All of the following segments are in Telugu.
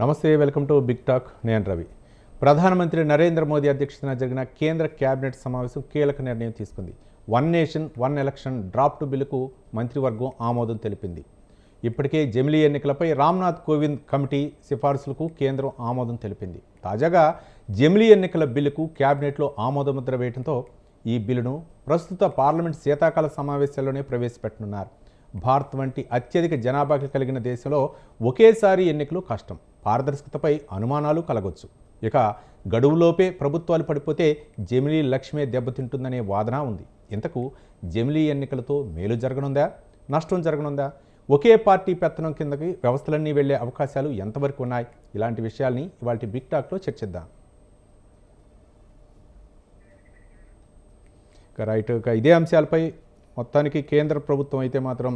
నమస్తే, వెల్కమ్ టు బిగ్ టాక్. నేను రవి. ప్రధానమంత్రి నరేంద్ర మోదీ అధ్యక్షతన జరిగిన కేంద్ర కేబినెట్ సమావేశం కీలక నిర్ణయం తీసుకుంది. One nation one election draft బిల్లుకు మంత్రివర్గం ఆమోదం తెలిపింది. ఇప్పటికే జమిలీ ఎన్నికలపై రామ్నాథ్ కోవింద్ కమిటీ సిఫార్సులకు కేంద్రం ఆమోదం తెలిపింది. తాజాగా జమిలీ ఎన్నికల బిల్లుకు కేబినెట్లో ఆమోదముద్ర వేయడంతో ఈ బిల్లును ప్రస్తుత పార్లమెంట్ శీతాకాల సమావేశాల్లోనే ప్రవేశపెట్టనున్నారు. భారత్ వంటి అత్యధిక జనాభా కలిగిన దేశంలో ఒకేసారి ఎన్నికలు కష్టం, పారదర్శకతపై అనుమానాలు కలగొచ్చు. ఇక గడువులోపే ప్రభుత్వాలు పడిపోతే జమిలీ లక్ష్యమే దెబ్బతింటుందనే వాదన ఉంది. ఇంతకు జమిలీ ఎన్నికలతో మేలు జరగనుందా, నష్టం జరగనుందా? ఒకే పార్టీ పెత్తనం కిందకి వ్యవస్థలన్నీ వెళ్లే అవకాశాలు ఎంతవరకు ఉన్నాయి? ఇలాంటి విషయాల్ని ఇవాళ బిగ్ టాక్లో చర్చిద్దాం. రైట్, ఇదే అంశాలపై మొత్తానికి కేంద్ర ప్రభుత్వం అయితే మాత్రం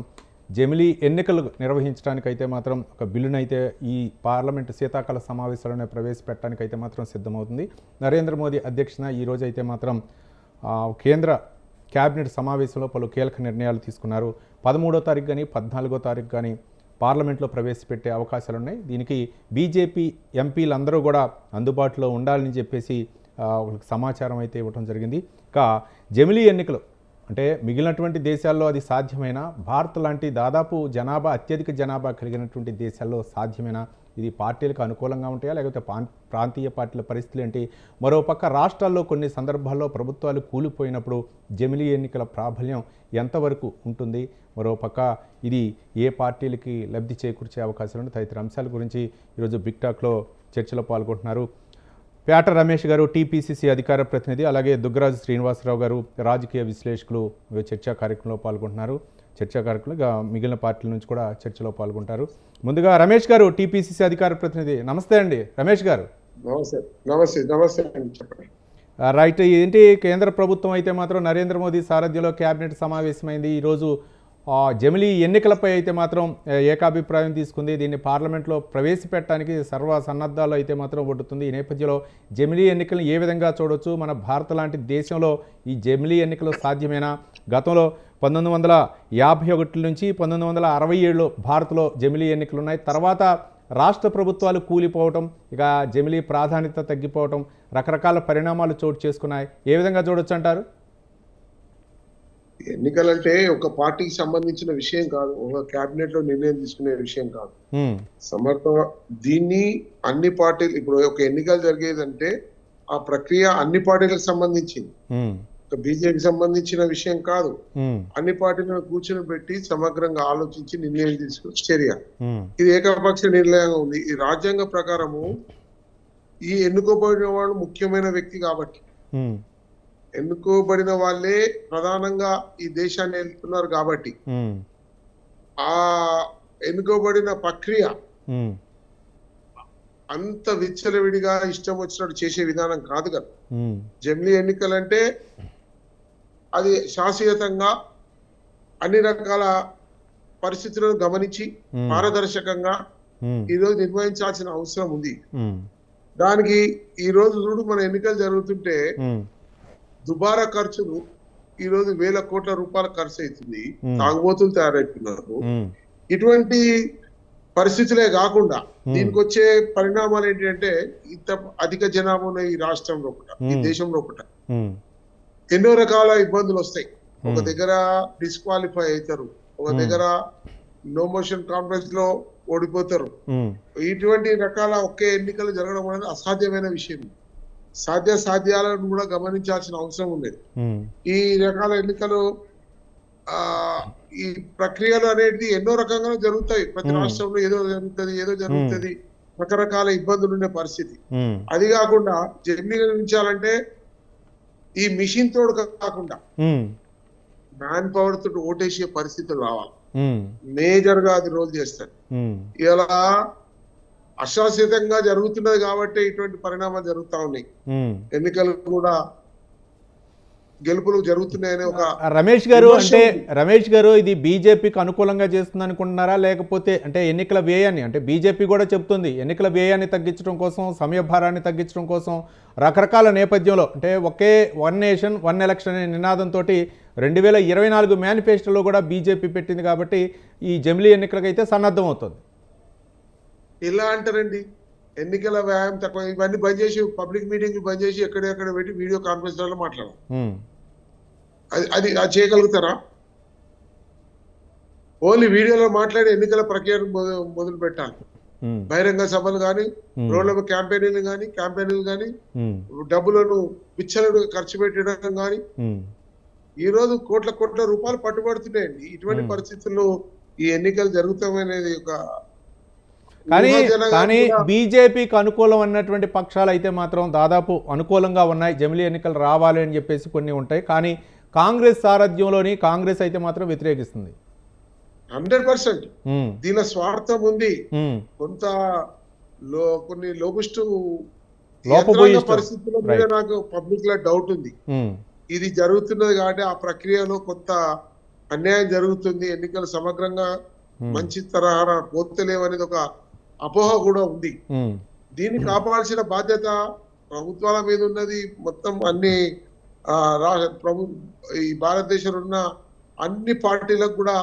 జమిలీ ఎన్నికలు నిర్వహించడానికైతే మాత్రం ఒక బిల్లునైతే ఈ పార్లమెంటు శీతాకాల సమావేశాలను ప్రవేశపెట్టడానికైతే మాత్రం సిద్ధమవుతుంది. నరేంద్ర మోదీ అధ్యక్షన ఈరోజు అయితే మాత్రం కేంద్ర క్యాబినెట్ సమావేశంలో పలు కీలక నిర్ణయాలు తీసుకున్నారు. 13వ తారీఖు కానీ 14వ తారీఖు కానీ పార్లమెంట్లో ప్రవేశపెట్టే అవకాశాలు ఉన్నాయి. దీనికి బీజేపీ ఎంపీలందరూ కూడా అందుబాటులో ఉండాలని చెప్పేసి సమాచారం అయితే ఇవ్వడం జరిగింది. ఇక జమిలీ ఎన్నికలు అంటే మిగిలినటువంటి దేశాల్లో అది సాధ్యమైనా, భారత్ లాంటి దాదాపు అత్యధిక జనాభా కలిగినటువంటి దేశాల్లో సాధ్యమైనా? ఇది పార్టీలకు అనుకూలంగా ఉంటాయా, లేకపోతే ప్రాంతీయ పార్టీల పరిస్థితులు ఏంటి? మరోపక్క రాష్ట్రాల్లో కొన్ని సందర్భాల్లో ప్రభుత్వాలు కూలిపోయినప్పుడు జమిలీ ఎన్నికల ప్రాబల్యం ఎంతవరకు ఉంటుంది? మరోపక్క ఇది ఏ పార్టీలకి లబ్ధి చేకూర్చే అవకాశాలు తదితర అంశాల గురించి ఈరోజు బిగ్ టాక్లో చర్చలో పాల్గొంటున్నారు పేట రమేష్ గారు, టీపీసీసీ అధికార ప్రతినిధి, అలాగే దుగ్గరాజు శ్రీనివాసరావు గారు, రాజకీయ విశ్లేషకులు చర్చా కార్యక్రమంలో పాల్గొంటున్నారు. చర్చా కార్యక్రమంలో మిగిలిన పార్టీల నుంచి కూడా చర్చలో పాల్గొంటారు. ముందుగా రమేష్ గారు, టీపీసీసీ అధికార ప్రతినిధి, నమస్తే అండి. రమేష్ గారు నమస్తే. రైట్, ఏంటి కేంద్ర ప్రభుత్వం అయితే మాత్రం నరేంద్ర మోదీ సారథ్యంలో కేబినెట్ సమావేశమైంది. ఈరోజు జమిలీ ఎన్నికలపై అయితే మాత్రం ఏకాభిప్రాయం తీసుకుంది. దీన్ని పార్లమెంట్లో ప్రవేశపెట్టడానికి సర్వ సన్నద్ధాలు అయితే మాత్రం ఒడ్డుతుంది. ఈ నేపథ్యంలో జమిలీ ఎన్నికలను ఏ విధంగా చూడవచ్చు? మన భారత్ లాంటి దేశంలో ఈ జమిలీ ఎన్నికలు సాధ్యమేనా? గతంలో 1951 నుంచి 1967లో భారత్లో జమిలీ ఎన్నికలు ఉన్నాయి. తర్వాత రాష్ట్ర ప్రభుత్వాలు కూలిపోవటం, ఇక జమిలీ ప్రాధాన్యత తగ్గిపోవటం, రకరకాల పరిణామాలు చోటు చేసుకున్నాయి. ఏ విధంగా చూడొచ్చు అంటారు? ఎన్నికలంటే ఒక పార్టీకి సంబంధించిన విషయం కాదు, ఒక కేబినెట్ లో నిర్ణయం తీసుకునే విషయం కాదు. సమర్థంగా దీన్ని అన్ని పార్టీలు, ఇప్పుడు ఒక ఎన్నికలు జరిగేదంటే ఆ ప్రక్రియ అన్ని పార్టీలకు సంబంధించింది, బీజేపీకి సంబంధించిన విషయం కాదు. అన్ని పార్టీలను కూర్చొని పెట్టి సమగ్రంగా ఆలోచించి నిర్ణయం తీసుకునే చర్య. ఇది ఏకపక్ష నిర్ణయంగా ఉంది. ఈ రాజ్యాంగ ప్రకారము ఈ ఎన్నుకోబడిన వాళ్ళు ముఖ్యమైన వ్యక్తి కాబట్టి, ఎన్నుకోబడిన వాళ్ళే ప్రధానంగా ఈ దేశాన్ని వెళ్తున్నారు కాబట్టి ఆ ఎన్నుకోబడిన ప్రక్రియ అంత విచ్చలవిడిగా ఇష్టం వచ్చినట్టు చేసే విధానం కాదు కదా. జమిలీ ఎన్నికలంటే అది శాశ్వతంగా అన్ని రకాల పరిస్థితులను గమనించి పారదర్శకంగా ఈరోజు నిర్వహించాల్సిన అవసరం ఉంది. దానికి ఈ రోజు చూడు, మన ఎన్నికలు జరుగుతుంటే దుబారా ఖర్చులు ఈ రోజు 1000 కోట్ల రూపాయల ఖర్చు అవుతుంది. తాగుబోతులు తయారైతున్నారు. ఇటువంటి పరిస్థితులే కాకుండా దీనికి వచ్చే పరిణామాలు ఏంటంటే, ఇంత అధిక జనాభా ఉన్న ఈ రాష్ట్రంలో ఒకట, ఈ దేశంలో ఒకట ఎన్నో రకాల ఇబ్బందులు వస్తాయి. ఒక దగ్గర డిస్క్వాలిఫై అవుతారు, ఒక దగ్గర నో మోషన్ కాన్ఫరెన్స్ లో ఓడిపోతారు. ఇటువంటి రకాల ఒకే ఎన్నికలు జరగడం అనేది అసాధ్యమైన విషయం. సాధ్యాలను కూడా గమనించాల్సిన అవసరం ఉండేది. ఈ రకాల ఎన్నికలు ఈ ప్రక్రియలు అనేది ఎన్నో రకంగా జరుగుతాయి. ప్రతి రాష్ట్రంలో ఏదో జరుగుతుంది, రకరకాల ఇబ్బందులు ఉండే పరిస్థితి. అది కాకుండా జమిలీ నిర్మించాలంటే ఈ మిషన్ తోడు కాకుండా మ్యాన్ పవర్ తోటి ఓటేసే పరిస్థితులు రావాలి. మేజర్ గా అది రోల్ చేస్తారు. ఇలా అశాశ్వతంగా జరుగుతున్నది కాబట్టి ఇటువంటి పరిణామాలు జరుగుతా ఉన్నాయి. ఎన్నికలు కూడా గెలుపులు జరుగుతున్నాయని ఒక రమేష్ గారు ఇది బీజేపీకి అనుకూలంగా చేస్తుంది అనుకుంటున్నారా? లేకపోతే అంటే ఎన్నికల వ్యయాన్ని, అంటే బీజేపీ కూడా చెప్తుంది ఎన్నికల వ్యయాన్ని తగ్గించడం కోసం, సమయభారాన్ని తగ్గించడం కోసం రకరకాల నేపథ్యంలో, అంటే ఒకే వన్ నేషన్ వన్ ఎలక్షన్ అనే నినాదంతో 2024 మేనిఫెస్టోలో కూడా బీజేపీ పెట్టింది. కాబట్టి ఈ జమిలీ ఎన్నికలకైతే సన్నద్ధం అవుతుంది. ఎలా అంటారండి? ఎన్నికల వ్యాయామం తక్కువ, ఇవన్నీ బంద్ చేసి పబ్లిక్ మీటింగ్లు బంద్ చేసి ఎక్కడెక్కడ పెట్టి వీడియో కాన్ఫరెన్స్లలో మాట్లాడాలి. ఉమ్, అది చేయగలుగుతారా? ఓన్లీ వీడియోలో మాట్లాడి ఎన్నికల ప్రక్రియను మొదలు పెట్టాలి. ఉమ్, బహిరంగ సభలు కానీ, రోడ్ల క్యాంపెయిన్లు కానీ, ఉమ్, డబ్బులను విచ్చలడు ఖర్చు పెట్టడం కానీ, ఉమ్, ఈ రోజు కోట్ల రూపాయలు పట్టుబడుతున్నాయండి. ఇటువంటి పరిస్థితుల్లో ఈ ఎన్నికలు జరుగుతామనేది ఒక కానీ బీజేపీకి అనుకూలం అన్నటువంటి పక్షాలు అయితే మాత్రం దాదాపు అనుకూలంగా ఉన్నాయి. జమిలీ ఎన్నికలు రావాలి అని చెప్పేసి కొన్ని ఉంటాయి. కానీ కాంగ్రెస్ సారథ్యంలోని కాంగ్రెస్ అయితే మాత్రం వ్యతిరేకిస్తుంది. 100% ఉమ్, దీనిలో స్వార్థం ఉంది. ఉమ్, కొంత కొన్ని లోబిస్టు లోపభూయిష్టం. పరిస్థితుల మీద నాకు పబ్లిక్ లో డౌట్ ఉంది. ఉమ్, ఇది జరుగుతున్నది కాబట్టి ఆ ప్రక్రియలో కొంత అన్యాయం జరుగుతుంది, ఎన్నికలు సమగ్రంగా మంచి తరహా పోతలేవనేది ఒక అపోహ కూడా ఉంది. ఉమ్, దీన్ని కాపాడాల్సిన బాధ్యత ప్రభుత్వాల మీద ఉన్నది. మొత్తం అన్ని ఈ భారతదేశంలో ఉన్న అన్ని పార్టీలకు కూడా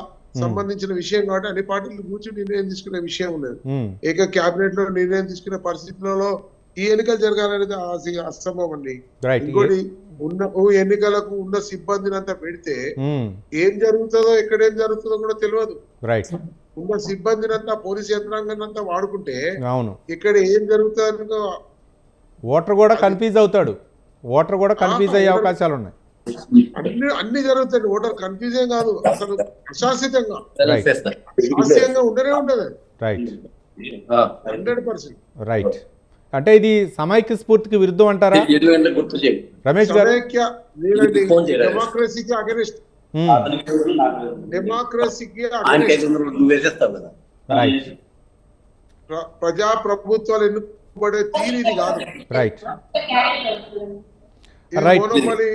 సంబంధించిన విషయం కాబట్టి అన్ని పార్టీలు కూర్చొని నిర్ణయం తీసుకునే విషయం లేదు. ఉమ్, ఏక క్యాబినెట్ లో నిర్ణయం తీసుకునే పరిస్థితులలో ఈ ఎన్నికలు జరగాలనేది అసంభవం అండి. రైట్. ఇంకోటి ఎన్నికలకు ఉన్న సిబ్బందిని అంతా పెడితే ఉమ్, ఏం జరుగుతుందో ఎక్కడేం జరుగుతుందో కూడా తెలియదు. రైట్. ఉన్న సిబ్బందిని అంతా పోలీస్ యంత్రాంగాన్ని అంతా వాడుకుంటే అవును, ఇక్కడ ఏం జరుగుతుందో ఓటర్ కూడా కన్ఫ్యూజ్ అవుతాడు. ఓటర్ కూడా కన్ఫ్యూజ్ అయ్యే అవకాశాలు ఉన్నాయి. అన్ని జరుగుతాయి. ఓటర్ కన్ఫ్యూజన్ కాదు, అసలు అశాశ్వతంగా రైట్, శాస్త్రీయంగా ఉండనే ఉండదు. రైట్, 100%. రైట్. అంటే ఇది సమైక్య స్ఫూర్తికి విరుద్ధం అంటారా రమేష్ గారు? డెమోక్రసీకి అగెనిస్ట్, డెమోక్రసీకి రైట్, ప్రజా ప్రభుత్వాలు ఎన్నుకోబడే తీరు ఇది కాదు. రైట్, ఇది రైట్, మోనోపలి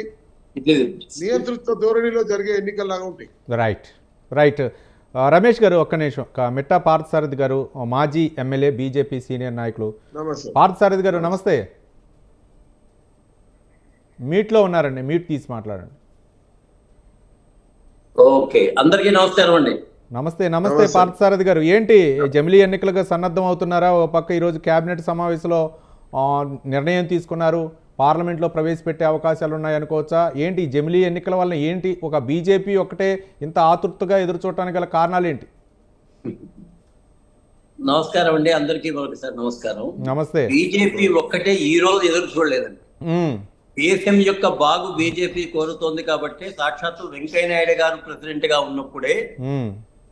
నియంతృత్వ ధోరణిలో జరిగే ఎన్నికల్లాగా ఉంటాయి. Right, right. రమేష్ గారు ఒక్క నిమిషం. మిట్టా పార్థసారథి గారు మాజీ ఎమ్మెల్యే, బీజేపీ సీనియర్ నాయకులు. నమస్తే పార్థసారథి గారు నమస్తే. మీట్లో ఉన్నారండి, మీట్ తీసి మాట్లాడండి. ఓకే, అందరికీ నమస్కారం అండి. నమస్తే. నమస్తే పార్థసారథి గారు. ఏంటి జమిలీ ఎన్నికలుగా సన్నద్ధం అవుతున్నారా? ఓ పక్క ఈరోజు కేబినెట్ సమావేశంలో నిర్ణయం తీసుకున్నారు, పార్లమెంట్లో ప్రవేశపెట్టే అవకాశాలు ఉన్నాయనుకోవచ్చా? ఏంటి జమిలీ ఎన్నికల వల్ల ఏంటి ఒక బీజేపీ ఒకటే ఇంత ఆతృతగా ఎదురు చూడటానికి గల కారణాలు ఏంటి? నమస్కారం అండి, అందరికీ మరొకసారి నమస్కారం. నమస్తే. బీజేపీ ఒక్కటే ఈ రోజు ఎదురు చూడలేదండి. దేశం యొక్క బాగు బీజేపీ కోరుతోంది కాబట్టి సాక్షాత్తు వెంకయ్య నాయుడు గారు ప్రెసిడెంట్ గా ఉన్నప్పుడే,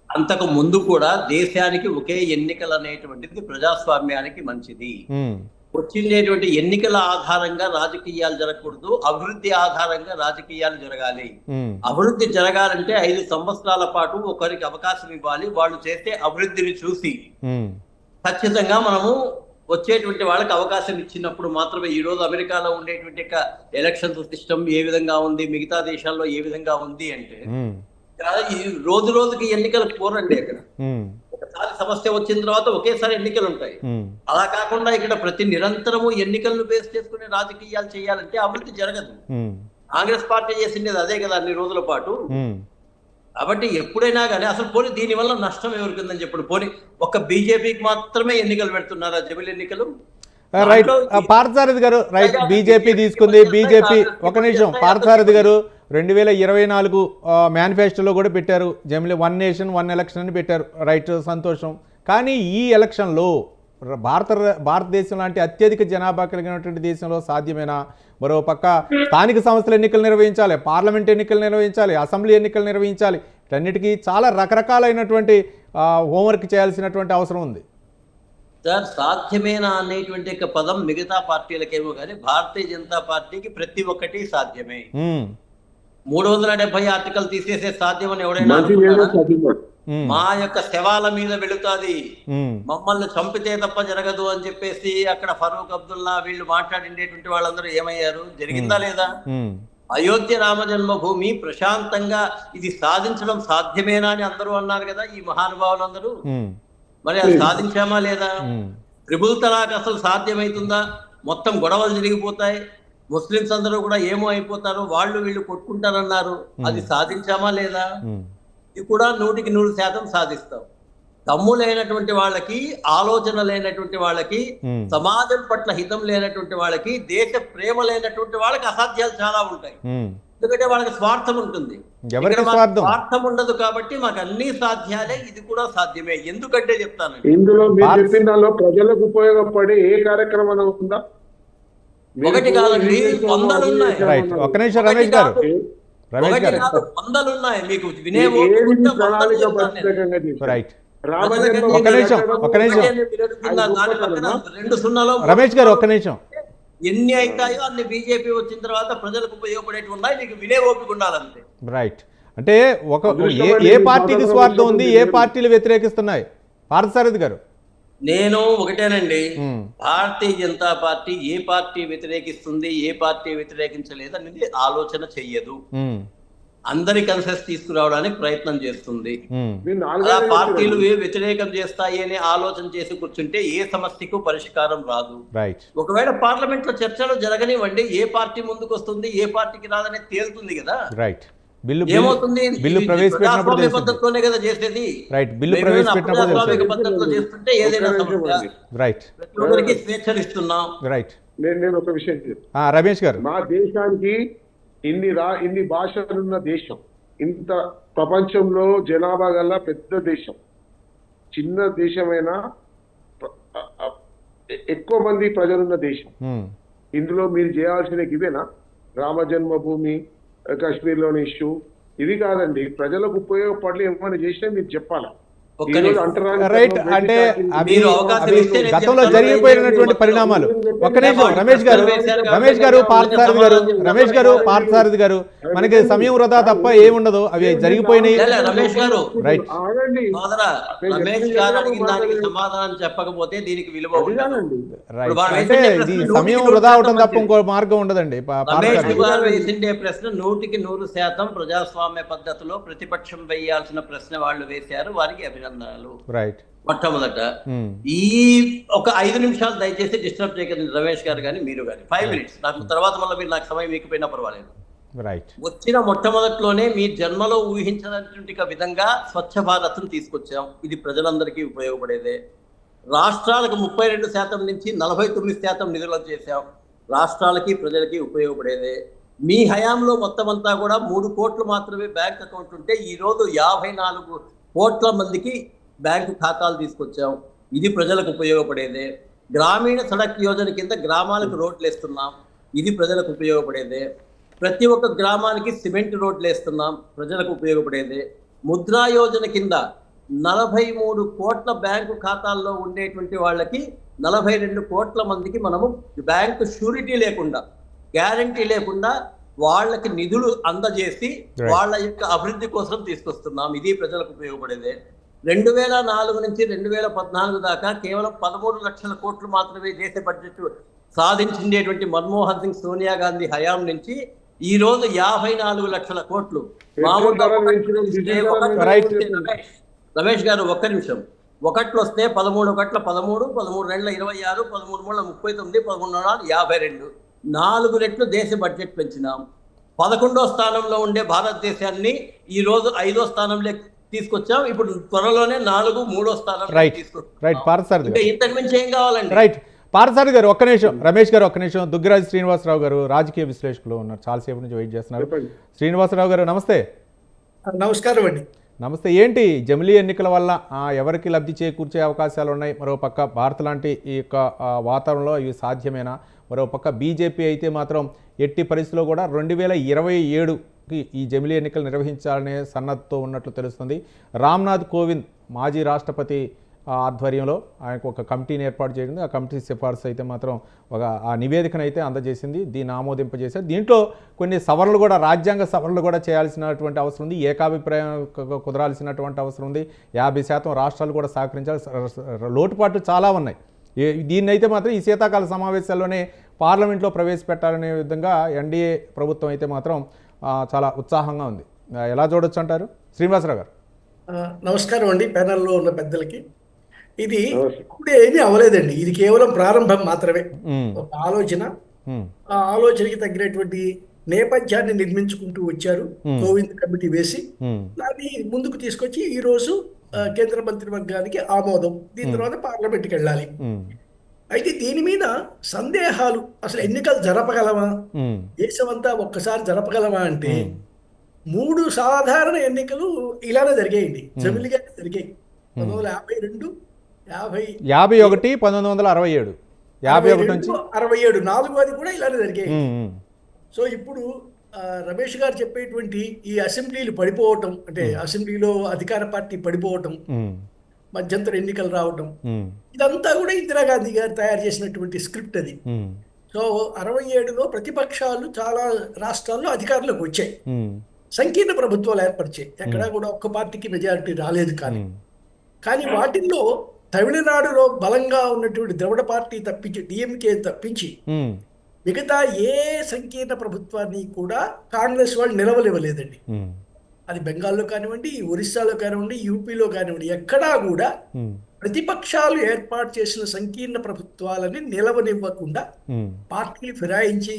అంతకు ముందు కూడా దేశానికి ఒకే ఎన్నికలు అనేటువంటిది ప్రజాస్వామ్యానికి మంచిది. వచ్చిండేటువంటి ఎన్నికల ఆధారంగా రాజకీయాలు జరగకూడదు, అభివృద్ధి ఆధారంగా రాజకీయాలు జరగాలి. అభివృద్ధి జరగాలంటే 5 సంవత్సరాల పాటు ఒకరికి అవకాశం ఇవ్వాలి. వాళ్ళు చేసే అభివృద్ధిని చూసి ఖచ్చితంగా మనము వచ్చేటువంటి వాళ్ళకి అవకాశం ఇచ్చినప్పుడు మాత్రమే. ఈ రోజు అమెరికాలో ఉండేటువంటి ఎలక్షన్ సిస్టమ్ ఏ విధంగా ఉంది, మిగతా దేశాల్లో ఏ విధంగా ఉంది అంటే రోజు రోజుకి ఎన్నికలు పోరండి. అక్కడ ఒకసారి సమస్య వచ్చిన తర్వాత ఒకేసారి ఎన్నికలు ఉంటాయి. అలా కాకుండా ఇక్కడ ప్రతి నిరంతరము ఎన్నికలను బేస్ చేసుకునే రాజకీయాలు చేయాలంటే అభివృద్ధి జరగదు. కాంగ్రెస్ పార్టీ చేసింది అదే కదా అన్ని రోజుల పాటు. కాబట్టి ఎప్పుడైనా కానీ అసలు పోనీ దీనివల్ల నష్టం ఎవరికిందని చెప్పండి. పోనీ ఒక్క బీజేపీకి మాత్రమే ఎన్నికలు పెడుతున్నారా జమిలీ ఎన్నికలు? రైట్. పార్థసారథి గారు రైట్. బీజేపీ తీసుకుంది. బీజేపీ ఒక నిమిషం. పార్థసారథి గారు 2024 మేనిఫెస్టోలో కూడా పెట్టారు జమిలీ 1 నేషన్ 1 ఎలక్షన్ అని పెట్టారు. రైట్, సంతోషం. కానీ ఈ ఎలక్షన్లో భారతదేశం లాంటి అత్యధిక జనాభా కలిగినటువంటి దేశంలో సాధ్యమేనా? మరో పక్క స్థానిక సంస్థల ఎన్నికలు నిర్వహించాలి, పార్లమెంట్ ఎన్నికలు నిర్వహించాలి, అసెంబ్లీ ఎన్నికలు నిర్వహించాలి. వీటన్నిటికీ చాలా రకరకాలైనటువంటి హోంవర్క్ చేయాల్సినటువంటి అవసరం ఉంది. సార్, సాధ్యమేనా అనేటువంటి పదం మిగతా పార్టీలకేమో కానీ భారతీయ జనతా పార్టీకి ప్రతి ఒక్కటి సాధ్యమే. 370 ఆర్టికల్ తీసేసే సాధ్యమని ఎవడైనా అనుకుంటారా? మా యొక్క శవాల మీద వెళుతుంది, మమ్మల్ని చంపితే తప్ప జరగదు అని చెప్పేసి అక్కడ ఫరూక్ అబ్దుల్లా వీళ్ళు మాట్లాడిండేటువంటి వాళ్ళందరూ ఏమయ్యారు? జరిగిందా లేదా? అయోధ్య రామ జన్మభూమి ప్రశాంతంగా ఇది సాధించడం సాధ్యమేనా అని అందరూ అన్నారు కదా ఈ మహానుభావులందరూ. మరి అది సాధించామా లేదా? ట్రిపుల్ తలాక్ అసలు సాధ్యమవుతుందా? మొత్తం గొడవలు జరిగిపోతాయి, ముస్లింస్ అందరూ కూడా ఏమో అయిపోతారు, వాళ్ళు వీళ్ళు కొట్టుకుంటారన్నారు. అది సాధించామా లేదా? ఇది కూడా 100% సాధిస్తాం. దమ్ము లేనటువంటి వాళ్ళకి, ఆలోచన లేనటువంటి వాళ్ళకి, సమాజం పట్ల హితం లేనటువంటి వాళ్ళకి, దేశ ప్రేమ లేనటువంటి వాళ్ళకి అసాధ్యాలు చాలా ఉంటాయి. ఎందుకంటే వాళ్ళకి స్వార్థం ఉంటుంది. ఇక్కడ మాకు స్వార్థం ఉండదు కాబట్టి మాకు అన్ని సాధ్యాలే, ఇది కూడా సాధ్యమే. ఎందుకంటే చెప్తాను, ఇందులో మీరు చెప్పిన దానిలో ప్రజలకు ఉపయోగపడే ఏ కార్యక్రమం ఉందా? ఒకటి కాదండి, వందలు ఉన్నాయి. ఒక్క నిమిషం రమేష్ గారు, రమేష్ గారు, వందలు ఉన్నాయి. మీకు వినే రైట్, ఒక నిమిషం, ఒక నిమిషం రమేష్ గారు, ఒక్క నిమిషం. ఎన్ని అవుతాయో అన్ని బీజేపీ వచ్చిన తర్వాత ప్రజలకు ఉపయోగపడేవి ఉన్నాయి. మీకు వినే ఓపిక ఉండాలంతే. రైట్, అంటే ఏ పార్టీకి స్వార్థం ఉంది, ఏ పార్టీలు వ్యతిరేకిస్తున్నాయి పార్థసారథి గారు? నేను ఒకటేనండి, భారతీయ జనతా పార్టీ ఏ పార్టీ వ్యతిరేకిస్తుంది, ఏ పార్టీ వ్యతిరేకించలేదు అనేది ఆలోచన చెయ్యదు. అందరి కన్సెస్ తీసుకురావడానికి ప్రయత్నం చేస్తుంది. ఆ పార్టీలు వ్యతిరేకం చేస్తాయి అనే ఆలోచన చేసి కూర్చుంటే ఏ సమస్యకు పరిష్కారం రాదు. ఒకవేళ పార్లమెంట్ లో చర్చలు జరగనివ్వండి, ఏ పార్టీ ముందుకు వస్తుంది, ఏ పార్టీకి రాదనే తేలుతుంది కదా. ఏమవుతుంది, ప్రజాస్వామ్య పద్ధతిలోనే కదా చేసేది. ప్రజాస్వామిక పద్ధతిలో చేస్తుంటే ఏదైనా సమస్య, ప్రతి ఒక్కరికి స్వేచ్ఛను ఇస్తున్నాం. నేను ఒక విషయం రమేష్ గారు, మా దేశానికి ఇన్ని భాషలున్న దేశం, ఇంత ప్రపంచంలో జనాభా గల పెద్ద దేశం, చిన్న దేశమైనా ఎక్కువ మంది ప్రజలున్న దేశం. ఇందులో మీరు చేయాల్సిన ఇవేనా? రామ జన్మభూమి, కాశ్మీర్లోని ఇష్యూ ఇది కాదండి. ప్రజలకు ఉపయోగపడలే ఏమైనా చేసినా మీరు చెప్పాలా? రైట్, అంటే గతంలో జరిగిపోయినటువంటి పరిణామాలు. ఒక్క నిమిషం రమేష్ గారు, పార్థసారథి గారు, మనకి సమయం వృధా తప్ప ఏముండదు, అవి జరిగిపోయినాయి. రైట్, సమాధానం చెప్పకపోతే దీనికి విలువ అంటే ఇది సమయం వృధా అవడం తప్ప ఇంకో మార్గం ఉండదండి. వేసిండే ప్రశ్న 100% ప్రజాస్వామ్య పద్ధతిలో ప్రతిపక్షం వేయాల్సిన ప్రశ్న వాళ్ళు వేశారు, వారికి అభినందనలు. మొట్టమొదట ఈ ఒక 5 నిమిషాలు దయచేసి డిస్టర్బ్ చేయకండి రమేష్ గారు కానీ మీరు కానీ. 5 మినిట్స్ నాకు తర్వాత మళ్ళీ మీరు నాకు సమయం మీకపోయినా పర్వాలేదు. వచ్చిన మొట్టమొదట్లోనే మీ జన్మలో ఊహించినటువంటి విధంగా స్వచ్ఛ భారత్ను తీసుకొచ్చాం. ఇది ప్రజలందరికీ ఉపయోగపడేదే. రాష్ట్రాలకు 32% నుంచి 49% నిధులు చేశాం. రాష్ట్రాలకి ప్రజలకి ఉపయోగపడేదే. మీ హయాంలో మొత్తం అంతా కూడా 3 కోట్లు మాత్రమే బ్యాంక్ అకౌంట్ ఉంటే ఈరోజు 54 కోట్ల మందికి బ్యాంకు ఖాతాలు తీసుకొచ్చాం. ఇది ప్రజలకు ఉపయోగపడేదే. గ్రామీణ సడక్ యోజన కింద గ్రామాలకు రోడ్లు వేస్తున్నాం. ఇది ప్రజలకు ఉపయోగపడేదే. ప్రతి ఒక్క గ్రామానికి సిమెంట్ రోడ్లు వేస్తున్నాం. ప్రజలకు ఉపయోగపడేదే. ముద్రా యోజన కింద 43 కోట్ల బ్యాంకు ఖాతాల్లో ఉండేటువంటి వాళ్ళకి 42 కోట్ల మందికి మనము బ్యాంకు షూరిటీ లేకుండా, గ్యారంటీ లేకుండా వాళ్ళకి నిధులు అందజేసి వాళ్ళ యొక్క అభివృద్ధి కోసం తీసుకొస్తున్నాం. ఇది ప్రజలకు ఉపయోగపడేదే. 2004 నుంచి 2014 దాకా కేవలం 13 లక్షల కోట్లు మాత్రమే దేశ బడ్జెట్ సాధించేటువంటి మన్మోహన్ సింగ్, సోనియా గాంధీ హయాం నుంచి ఈ రోజు 54 లక్షల కోట్లు. రమేష్ గారు ఒక్క నిమిషం. ఒకట్లు వస్తే 13 ఒకట్ల 13, 13 రెండ్ల 26, 13 మూల 39, 13 52, 4 రెట్లు దేశ బడ్జెట్ పెంచినాం. 11వ స్థానంలో ఉండే భారతదేశాన్ని ఈ రోజు 5వ స్థానంలో తీసుకొచ్చాం. ఇప్పుడు త్వరలోనే 4, 3వ స్థానంలో తీసుకొచ్చాం. ఇంతకు మించి ఏం కావాలండి? రైట్, పార్థసారథి గారు ఒక్క నిమిషం, రమేష్ గారు ఒక్క నిమిషం. దుగ్గిరాజు శ్రీనివాసరావు గారు రాజకీయ విశ్లేషకులు ఉన్నారు, చాలాసేపు నుంచి వెయిట్ చేస్తున్నారు. శ్రీనివాసరావు గారు నమస్తే. నమస్కారం అండి. నమస్తే. ఏంటి జమిలీ ఎన్నికల వల్ల ఎవరికి లబ్ధి చేకూర్చే అవకాశాలు ఉన్నాయి? మరోపక్క భారత్ లాంటి ఈ యొక్క వాతావరణంలో ఇవి సాధ్యమేనా? మరోపక్క బీజేపీ అయితే మాత్రం ఎట్టి పరిస్థితుల్లో కూడా 2027కి ఈ జమిలీ ఎన్నికలు నిర్వహించాలనే సన్నద్ధతో ఉన్నట్లు తెలుస్తుంది. రామ్నాథ్ కోవింద్ మాజీ రాష్ట్రపతి ఆధ్వర్యంలో ఆయనకు ఒక కమిటీని ఏర్పాటు చేసింది. ఆ కమిటీ సిఫార్సు అయితే మాత్రం ఆ నివేదికను అయితే అందజేసింది, దీన్ని ఆమోదింపజేశారు. దీంట్లో కొన్ని సవరణలు కూడా, రాజ్యాంగ సవరణలు కూడా చేయాల్సినటువంటి అవసరం ఉంది, ఏకాభిప్రాయం కుదరాల్సినటువంటి అవసరం ఉంది. 50% రాష్ట్రాలు కూడా సహకరించాలి. లోటుపాట్లు చాలా ఉన్నాయి. దీన్నైతే మాత్రం ఈ శీతాకాల సమావేశాల్లోనే పార్లమెంట్లో ప్రవేశపెట్టాలనే విధంగా ఎన్డీఏ ప్రభుత్వం అయితే మాత్రం చాలా ఉత్సాహంగా ఉంది. ఎలా చూడొచ్చు అంటారు శ్రీనివాసరావు గారు? నమస్కారం అండి ప్యానెల్లో ఉన్న పెద్దలకి. ఇది ఇప్పుడే ఏమీ అవ్వలేదండి, ఇది కేవలం ప్రారంభం మాత్రమే. ఒక ఆలోచన, ఆ ఆలోచనకి తగినటువంటి నేపథ్యాన్ని నిర్మించుకుంటూ వచ్చారు. కోవింద్ కమిటీ వేసి దాన్ని ముందుకు తీసుకొచ్చి ఈ రోజు కేంద్ర మంత్రివర్గానికి ఆమోదం, దీని తర్వాత పార్లమెంట్కి వెళ్ళాలి. ఉమ్, అయితే దీని మీద సందేహాలు, అసలు ఎన్నికలు జరపగలమా, ఉమ్, దేశమంతా ఒక్కసారి జరపగలమా అంటే ఉమ్, 3 సాధారణ ఎన్నికలు ఇలానే జరిగాయండి, జమిలిగానే జరిగాయి. 1952, 50, 51 1967 51 నుంచి 67, 4 కూడా ఇలానే జరిగాయి. ఉమ్, ఉమ్, సో ఇప్పుడు రమేష్ గారు చెప్పేటువంటి ఈ అసెంబ్లీలు పడిపోవటం, అంటే అసెంబ్లీలో అధికార పార్టీ పడిపోవటం, ఉమ్, మధ్యంతర ఎన్నికలు రావటం, ఉమ్, ఇదంతా కూడా ఇందిరాగాంధీ గారు తయారు చేసినటువంటి స్క్రిప్ట్ అది. ఉమ్, సో 67లో ప్రతిపక్షాలు చాలా రాష్ట్రాల్లో అధికారంలోకి వచ్చాయి, ఉమ్, సంకీర్ణ ప్రభుత్వాలు ఏర్పరిచాయి, ఎక్కడా కూడా ఒక్క పార్టీకి మెజారిటీ రాలేదు. కానీ వాటిల్లో తమిళనాడులో బలంగా ఉన్నటువంటి ద్రవిడ పార్టీ తప్పించి, డిఎంకే తప్పించి ఉమ్, మిగతా ఏ సంకీర్ణ ప్రభుత్వాన్ని కూడా కాంగ్రెస్ వాళ్ళు నిలవలేవలేదండి. ఉమ్, అది బెంగాల్లో కానివ్వండి, ఒరిస్సాలో కానివ్వండి, యూపీలో కానివ్వండి, ఎక్కడా కూడా ఉమ్, ప్రతిపక్షాలు ఏర్పాటు చేసిన సంకీర్ణ ప్రభుత్వాలని నిలవనివ్వకుండా ఉమ్, పార్టీలు ఫిరాయించి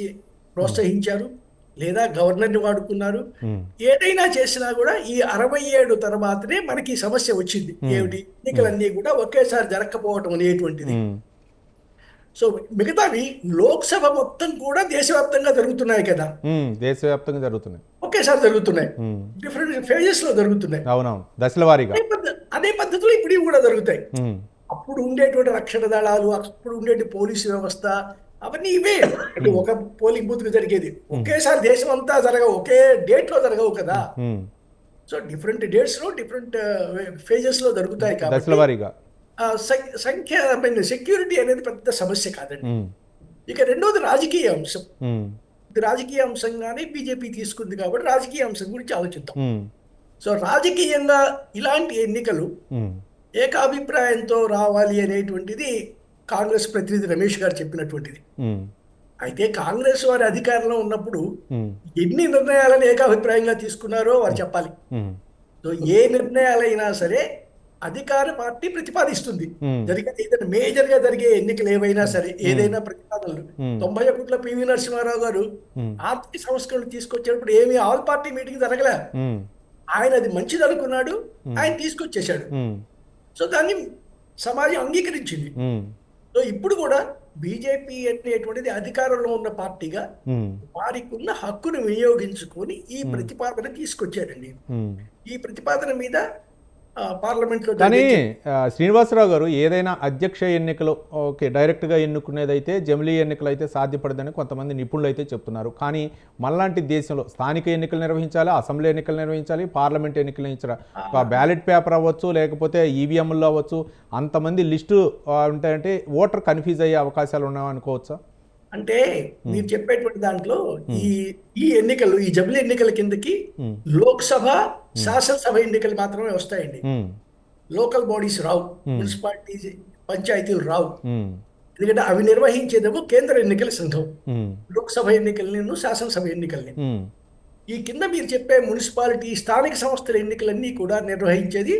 ప్రోత్సహించారు, లేదా గవర్నర్ని వాడుకున్నారు. ఉమ్, ఏదైనా చేసినా కూడా ఈ 67 తర్వాతనే మనకి ఈ సమస్య వచ్చింది. ఏమిటి? ఎన్నికలన్నీ కూడా ఒకేసారి జరగకపోవటం అనేటువంటిది. ఉమ్, సో మిగతావి లోక్సభ మొత్తం కూడా దేశవ్యాప్తంగా జరుగుతున్నాయి కదా, ఉమ్, దేశవ్యాప్తంగా జరుగుతున్నాయి. ఒకేసారి జరుగుతున్నాయి, ఉమ్, డిఫరెంట్ ఫేజెస్ లో జరుగుతున్నాయి. అవునవును, దశల వారీగా. అదే పద్ధతిలో ఇప్పుడు ఇవి కూడా జరుగుతాయి. ఉమ్, అప్పుడు ఉండేటువంటి రక్షణ దళాలు, అప్పుడు ఉండేటి పోలీసు వ్యవస్థ, అవన్నీ ఇవే. అంటే ఒక పోలింగ్ బూత్ జరిగేది ఒకేసారి దేశం అంతా జరగవు, ఒకే డేట్ లో జరగవు కదా. ఉమ్, సో డిఫరెంట్ డేట్స్ లో డిఫరెంట్ ఫేజెస్ లో జరుగుతాయి దశల కాబట్టి వారీగా. సంఖ్య సెక్యూరిటీ అనేది పెద్ద సమస్య కాదండి. ఉమ్, ఇక రెండోది రాజకీయ అంశం. ఉమ్, ఇది రాజకీయ అంశంగానే బీజేపీ తీసుకుంది కాబట్టి రాజకీయ అంశం గురించి ఆలోచిద్దాం. ఉమ్, సో రాజకీయంగా ఇలాంటి ఎన్నికలు ఉమ్, ఏకాభిప్రాయంతో రావాలి అనేటువంటిది కాంగ్రెస్ ప్రతినిధి రమేష్ గారు చెప్పినటువంటిది. ఉమ్, అయితే కాంగ్రెస్ వారి అధికారంలో ఉన్నప్పుడు ఉమ్, ఎన్ని నిర్ణయాలను ఏకాభిప్రాయంగా తీసుకున్నారో వారు చెప్పాలి. ఉమ్, సో ఏ నిర్ణయాలైనా సరే అధికార పార్టీ ప్రతిపాదిస్తుంది. జరిగే ఏదైనా మేజర్ గా జరిగే ఎన్నికలు ఏవైనా సరే, ఏదైనా ప్రతిపాదనలు 91లో పివి నరసింహారావు గారు ఆర్థిక సంస్కరణలు తీసుకొచ్చేటప్పుడు ఏమి ఆల్ పార్టీ మీటింగ్ జరగలే. ఆయన అది మంచిది అనుకున్నాడు, ఆయన తీసుకొచ్చేశాడు. సో దాన్ని సమాజం అంగీకరించింది. సో ఇప్పుడు కూడా బీజేపీ అనేటువంటిది అధికారంలో ఉన్న పార్టీగా వారికి ఉన్న హక్కును వినియోగించుకొని ఈ ప్రతిపాదన తీసుకొచ్చారండి. ఈ ప్రతిపాదన మీద పార్లమెంట్ లో కానీ శ్రీనివాసరావు గారు, ఏదైనా అధ్యక్ష ఎన్నికలు ఓకే డైరెక్ట్గా ఎన్నుకునేదైతే జమిలీ ఎన్నికలు అయితే సాధ్యపడదని కొంతమంది నిపుణులు అయితే చెప్తున్నారు. కానీ మనలాంటి దేశంలో స్థానిక ఎన్నికలు నిర్వహించాలి, అసెంబ్లీ ఎన్నికలు నిర్వహించాలి, పార్లమెంట్ ఎన్నికలు నిర్వహించాలి, బ్యాలెట్ పేపర్ అవ్వచ్చు, లేకపోతే ఈవీఎంల్లో అవ్వచ్చు, అంతమంది లిస్టు ఉంటాయంటే ఓటర్ కన్ఫ్యూజ్ అయ్యే అవకాశాలు ఉన్నాయనుకోవచ్చా? అంటే మీరు చెప్పేటువంటి దాంట్లో ఈ ఎన్నికలు, ఈ జమిలీ ఎన్నికల కిందకి లోక్సభ, శాసనసభ ఎన్నికలు మాత్రమే వస్తాయండి. లోకల్ బాడీస్ రావు, మున్సిపాలిటీ పంచాయతీలు రావు. ఎందుకంటే అవి నిర్వహించేదేమో కేంద్ర ఎన్నికల సంఘం, లోక్సభ ఎన్నికలను, శాసనసభ ఎన్నికల్ని. ఈ కింద మీరు చెప్పే మున్సిపాలిటీ, స్థానిక సంస్థల ఎన్నికలన్నీ కూడా నిర్వహించేది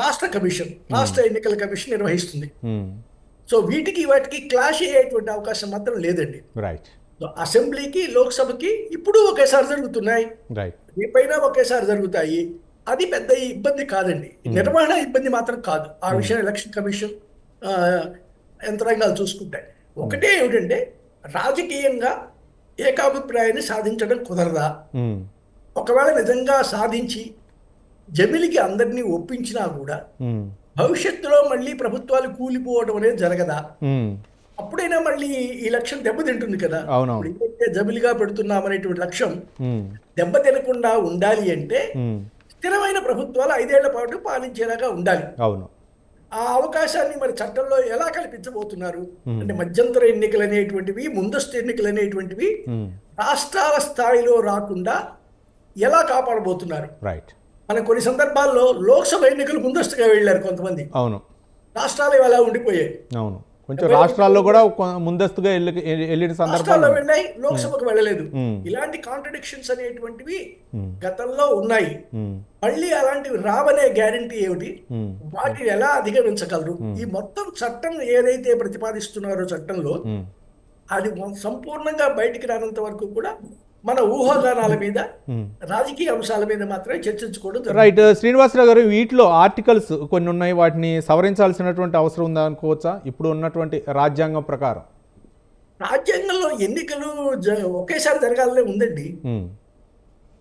రాష్ట్ర కమిషన్, రాష్ట్ర ఎన్నికల కమిషన్ నిర్వహిస్తుంది. సో వీటికి వాటికి క్లాష్ అయ్యేటువంటి అవకాశం మాత్రం లేదండి. రైట్. అసెంబ్లీకి, లోక్సభకి ఇప్పుడు ఒకేసారి జరుగుతున్నాయి, రేపైనా ఒకేసారి జరుగుతాయి. అది పెద్ద ఇబ్బంది కాదండి, నిర్వహణ ఇబ్బంది మాత్రం కాదు. ఆ విషయం ఎలక్షన్ కమిషన్ యంత్రాంగాలు చూసుకుంటాయి. ఒకటే ఏమిటంటే రాజకీయంగా ఏకాభిప్రాయాన్ని సాధించడం కుదరదా? ఒకవేళ నిజంగా సాధించి జమిలికి అందరినీ ఒప్పించినా కూడా భవిష్యత్తులో మళ్ళీ ప్రభుత్వాలు కూలిపోవడం అనేది జరగదా? అప్పుడైనా మళ్ళీ ఈ లక్ష్యం దెబ్బతింటుంది కదా. ఇప్పుడైతే జమిలిగా పెడుతున్నామనేటువంటి లక్ష్యం దెబ్బతినకుండా ఉండాలి అంటే స్థిరమైన ప్రభుత్వాలు 5 ఏళ్ల పాటు పాలించేలాగా ఉండాలి. ఆ అవకాశాన్ని మరి చట్టంలో ఎలా కల్పించబోతున్నారు అంటే, మధ్యంతర ఎన్నికలు అనేటువంటివి, ముందస్తు ఎన్నికలు అనేటువంటివి రాష్ట్రాల స్థాయిలో రాకుండా ఎలా కాపాడబోతున్నారు? మన కొన్ని సందర్భాల్లో లోక్సభ ఎన్నికలు ముందస్తుగా వెళ్ళారు కొంతమంది, రాష్ట్రాలు ఎలా ఉండిపోయాయి. కొంచెం రాష్ట్రాల్లో కూడా ముందస్తుగా వెళ్ళిన సందర్భాల్లో వెళ్ళాయి, లోక్సభకు వెళ్ళలేదు. ఇలాంటి కాంట్రడిక్షన్స్ అనేటువంటివి గతంలో ఉన్నాయి. మళ్ళీ అలాంటివి రావనే గ్యారంటీ ఏమిటి? వాటిని ఎలా అధిగమించగలరు? ఈ మొత్తం చట్టం ఏదైతే ప్రతిపాదిస్తున్నారో చట్టంలో అది సంపూర్ణంగా బయటికి రానంత వరకు కూడా మన ఊహాగానాల మీద, రాజకీయ అంశాల మీద మాత్రమే చర్చించుకోవడం జరుగుతుంది. రైట్. శ్రీనివాసరావు గారు, వీటిలో ఆర్టికల్స్ కొన్ని ఉన్నాయి, వాటిని సవరించాల్సినటువంటి అవసరం ఉందా అనుకోవచ్చా ఇప్పుడు ఉన్నటువంటి రాజ్యాంగం ప్రకారం? రాజ్యాంగంలో ఎన్నికలు ఒకేసారి జరగాలనే ఉందండి.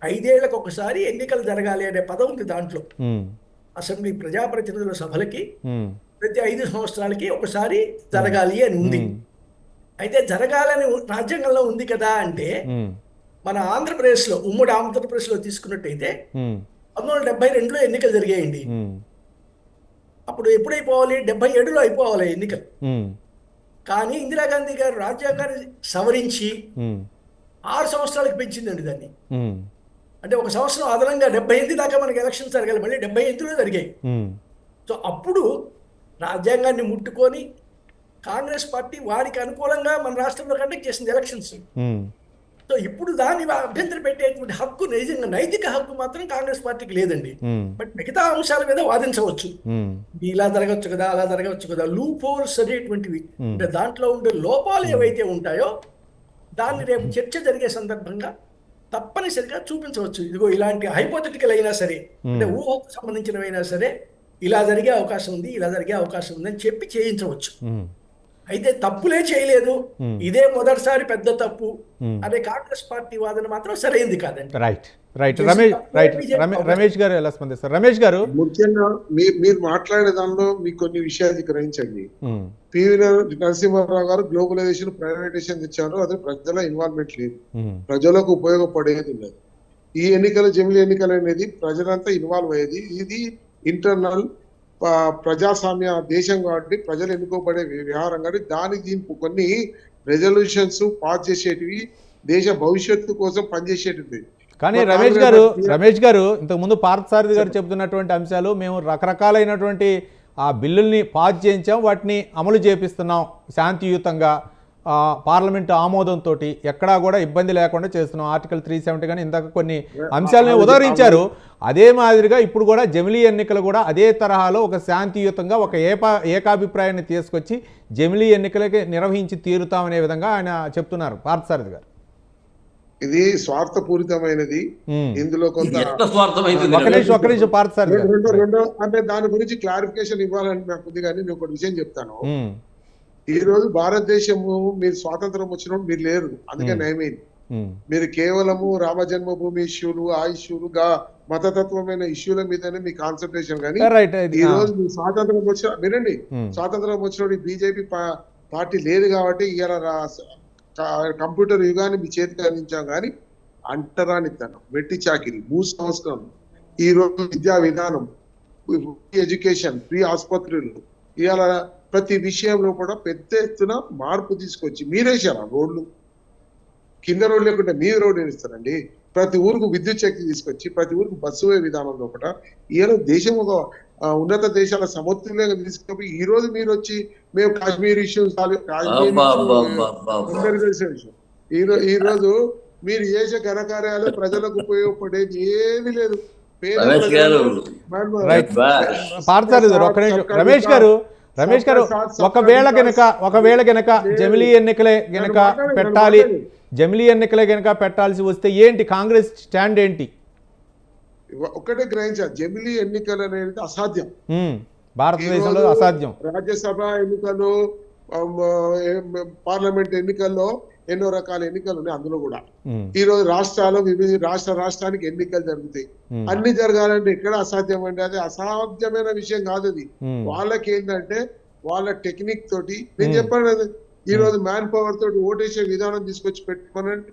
5 ఏళ్లకు ఒకసారి ఎన్నికలు జరగాలి అనే పదం ఉంది దాంట్లో. అసెంబ్లీ ప్రజాప్రతినిధుల సభలకి ప్రతి 5 సంవత్సరాలకి ఒకసారి జరగాలి అని ఉంది. అయితే జరగాలని రాజ్యాంగంలో ఉంది కదా అంటే, మన ఆంధ్రప్రదేశ్లో, ఉమ్మడి ఆంధ్రప్రదేశ్లో తీసుకున్నట్టయితే 1972లో ఎన్నికలు జరిగాయండి. అప్పుడు ఎప్పుడైపోవాలి? 77లో అయిపోవాలి ఎన్నికలు. కానీ ఇందిరాగాంధీ గారు రాజ్యాంగాన్ని సవరించి 6 సంవత్సరాలకు పెంచిందండి దాన్ని. అంటే 1 సంవత్సరం అదనంగా 78 దాకా మనకి ఎలక్షన్స్ జరగాలి, మళ్ళీ 78లో జరిగాయి. సో అప్పుడు రాజ్యాంగాన్ని ముట్టుకొని కాంగ్రెస్ పార్టీ వారికి అనుకూలంగా మన రాష్ట్రంలో కండక్ట్ చేసింది ఎలక్షన్స్. సో ఇప్పుడు దాన్ని అభ్యంతరం పెట్టేటువంటి హక్కు, నిజంగా నైతిక హక్కు మాత్రం కాంగ్రెస్ పార్టీకి లేదండి. బట్ మిగతా అంశాల మీద వాదించవచ్చు. ఇలా జరగవచ్చు కదా, అలా జరగవచ్చు కదా, లూప్ హోల్స్ అనేటువంటివి, అంటే దాంట్లో ఉండే లోపాలు ఏవైతే ఉంటాయో దాన్ని రేపు చర్చ జరిగే సందర్భంగా తప్పనిసరిగా చూపించవచ్చు. ఇదిగో ఇలాంటి హైపోథెటికల్ అయినా సరే, అంటే ఊహకు సంబంధించినవైనా సరే, ఇలా జరిగే అవకాశం ఉంది, ఇలా జరిగే అవకాశం ఉంది అని చెప్పి చేయించవచ్చు. అయితే తప్పులే చేయలేదు, ఇదే మొదటిసారి పెద్ద తప్పు అనే కాంగ్రెస్ పార్టీ వాదన మాత్రం సరైంది కాదండి. రైట్. రమేష్ గారు ఎలా స్పందిస్తారు? రమేష్ గారు, ముఖ్యంగా మీరు మాట్లాడే దానిలో మీకు కొన్ని విషయాలు గ్రహించండి. పివి నరసింహారావు గారు గ్లోబలైజేషన్, ప్రైవేటైజేషన్ తెచ్చారు, అది ప్రజల ఇన్వాల్వ్మెంట్ లేదు, ప్రజలకు ఉపయోగపడేది ఉన్నది. ఈ ఎన్నికలు, జమిలీ ఎన్నికలు అనేది ప్రజలంతా ఇన్వాల్వ్ అయ్యేది. ఇది ఇంటర్నల్ ప్రజాస్వామ్య దేశం కాబట్టి ప్రజలు ఎన్నుకోబడే వ్యవహారం కాబట్టి దీనికి కొన్ని రెజల్యూషన్స్ పాస్ చేసేటివి, దేశ భవిష్యత్తు కోసం పనిచేసేటివి. కానీ రమేష్ గారు ఇంతకుముందు పార్థసారథి గారు చెబుతున్నటువంటి అంశాలు, మేము రకరకాలైనటువంటి ఆ బిల్లుల్ని పాస్ చేయించాం, వాటిని అమలు చేపిస్తున్నాం శాంతియుతంగా, పార్లమెంటు ఆమోదంతో, ఎక్కడా కూడా ఇబ్బంది లేకుండా చేస్తున్నాం, ఆర్టికల్ 370 కానీ ఇందాక కొన్ని అంశాలని ఉదహరించారు. అదే మాదిరిగా ఇప్పుడు కూడా జమిలీ ఎన్నికలు కూడా అదే తరహాలో ఒక శాంతియుతంగా ఒక ఏకాభిప్రాయాన్ని తీసుకొచ్చి జమిలీ ఎన్నికలకి నిర్వహించి తీరుతామనే విధంగా ఆయన చెప్తున్నారు పార్థసారథి గారు. ఇది స్వార్థపూరితమైనది. ఇందులో కొంత ఒక నిమిషం పార్థసారథి గారు, రెండో అంటే దాని గురించి క్లారిఫికేషన్ ఇవ్వాలని నాకు ఉంది. కానీ నేను ఒక విషయం చెప్తాను. ఈ రోజు భారతదేశము, మీరు స్వాతంత్రం వచ్చినప్పుడు మీరు లేరు, అందుకే నయమైంది. మీరు కేవలము రామ జన్మభూమి ఇష్యూలు, ఆ ఇష్యూలుగా మతతత్వమైన ఇష్యూల మీదనే మీ కాన్సన్ట్రేషన్. కానీ ఈ రోజు మీ స్వాతంత్రం వచ్చిన, వినండి, స్వాతంత్రం వచ్చినప్పుడు బీజేపీ పార్టీ లేదు కాబట్టి ఇలా కంప్యూటర్ యుగాన్ని మీ చేతికి అందించాం. కానీ అంటరానితనం, వెట్టి చాకిరి, భూ సంస్కరణ, ఈ రోజు విద్యా విధానం, ఎడ్యుకేషన్, ఫ్రీ ఆసుపత్రులు, ఇవాళ ప్రతి విషయంలో కూడా పెద్ద ఎత్తున మార్పు తీసుకొచ్చి మీరేసారా రోడ్లు, కింద రోడ్లు లేకుంటే మీరు రోడ్డు వేస్తారండి. ప్రతి ఊరుకు విద్యుత్ శక్తి తీసుకొచ్చి ప్రతి ఊరికి బస్సు విధానంలో కూడా ఈరోజు దేశం ఒక ఉన్నత దేశాల సమతుల్యంగా తీసుకుపోయి ఈ రోజు మీరు వచ్చి మేము కాశ్మీర్ ఇష్యూ, ఈ రోజు మీరు చేసే ఘనకార్యాలు ప్రజలకు ఉపయోగపడేది ఏమీ లేదు. రమేష్ గారు ఒకవేళ గనక జమిలీ ఎన్నికలే గనక పెట్టాల్సి వస్తే ఏంటి కాంగ్రెస్ స్టాండ్ ఏంటి? ఒకటే గ్రహించాలి, జమిలీ ఎన్నికలు అనేది అసాధ్యం, భారతదేశంలో అసాధ్యం. రాజ్యసభ ఎన్నికలు, పార్లమెంట్ ఎన్నికల్లో ఎన్నో రకాల ఎన్నికలు ఉన్నాయి. అందులో కూడా ఈ రోజు రాష్ట్రాలు రాష్ట్రానికి ఎన్నికలు జరుగుతాయి. అన్ని జరగాలంటే ఎక్కడ అసాధ్యం అండి? అది అసాధ్యమైన విషయం కాదు. అది వాళ్ళకి ఏంటంటే వాళ్ళ టెక్నిక్ తోటి, నేను చెప్పాను కదా, ఈ రోజు మ్యాన్ పవర్ తోటి ఓటేసే విధానం తీసుకొచ్చి పెట్టుకోనంటే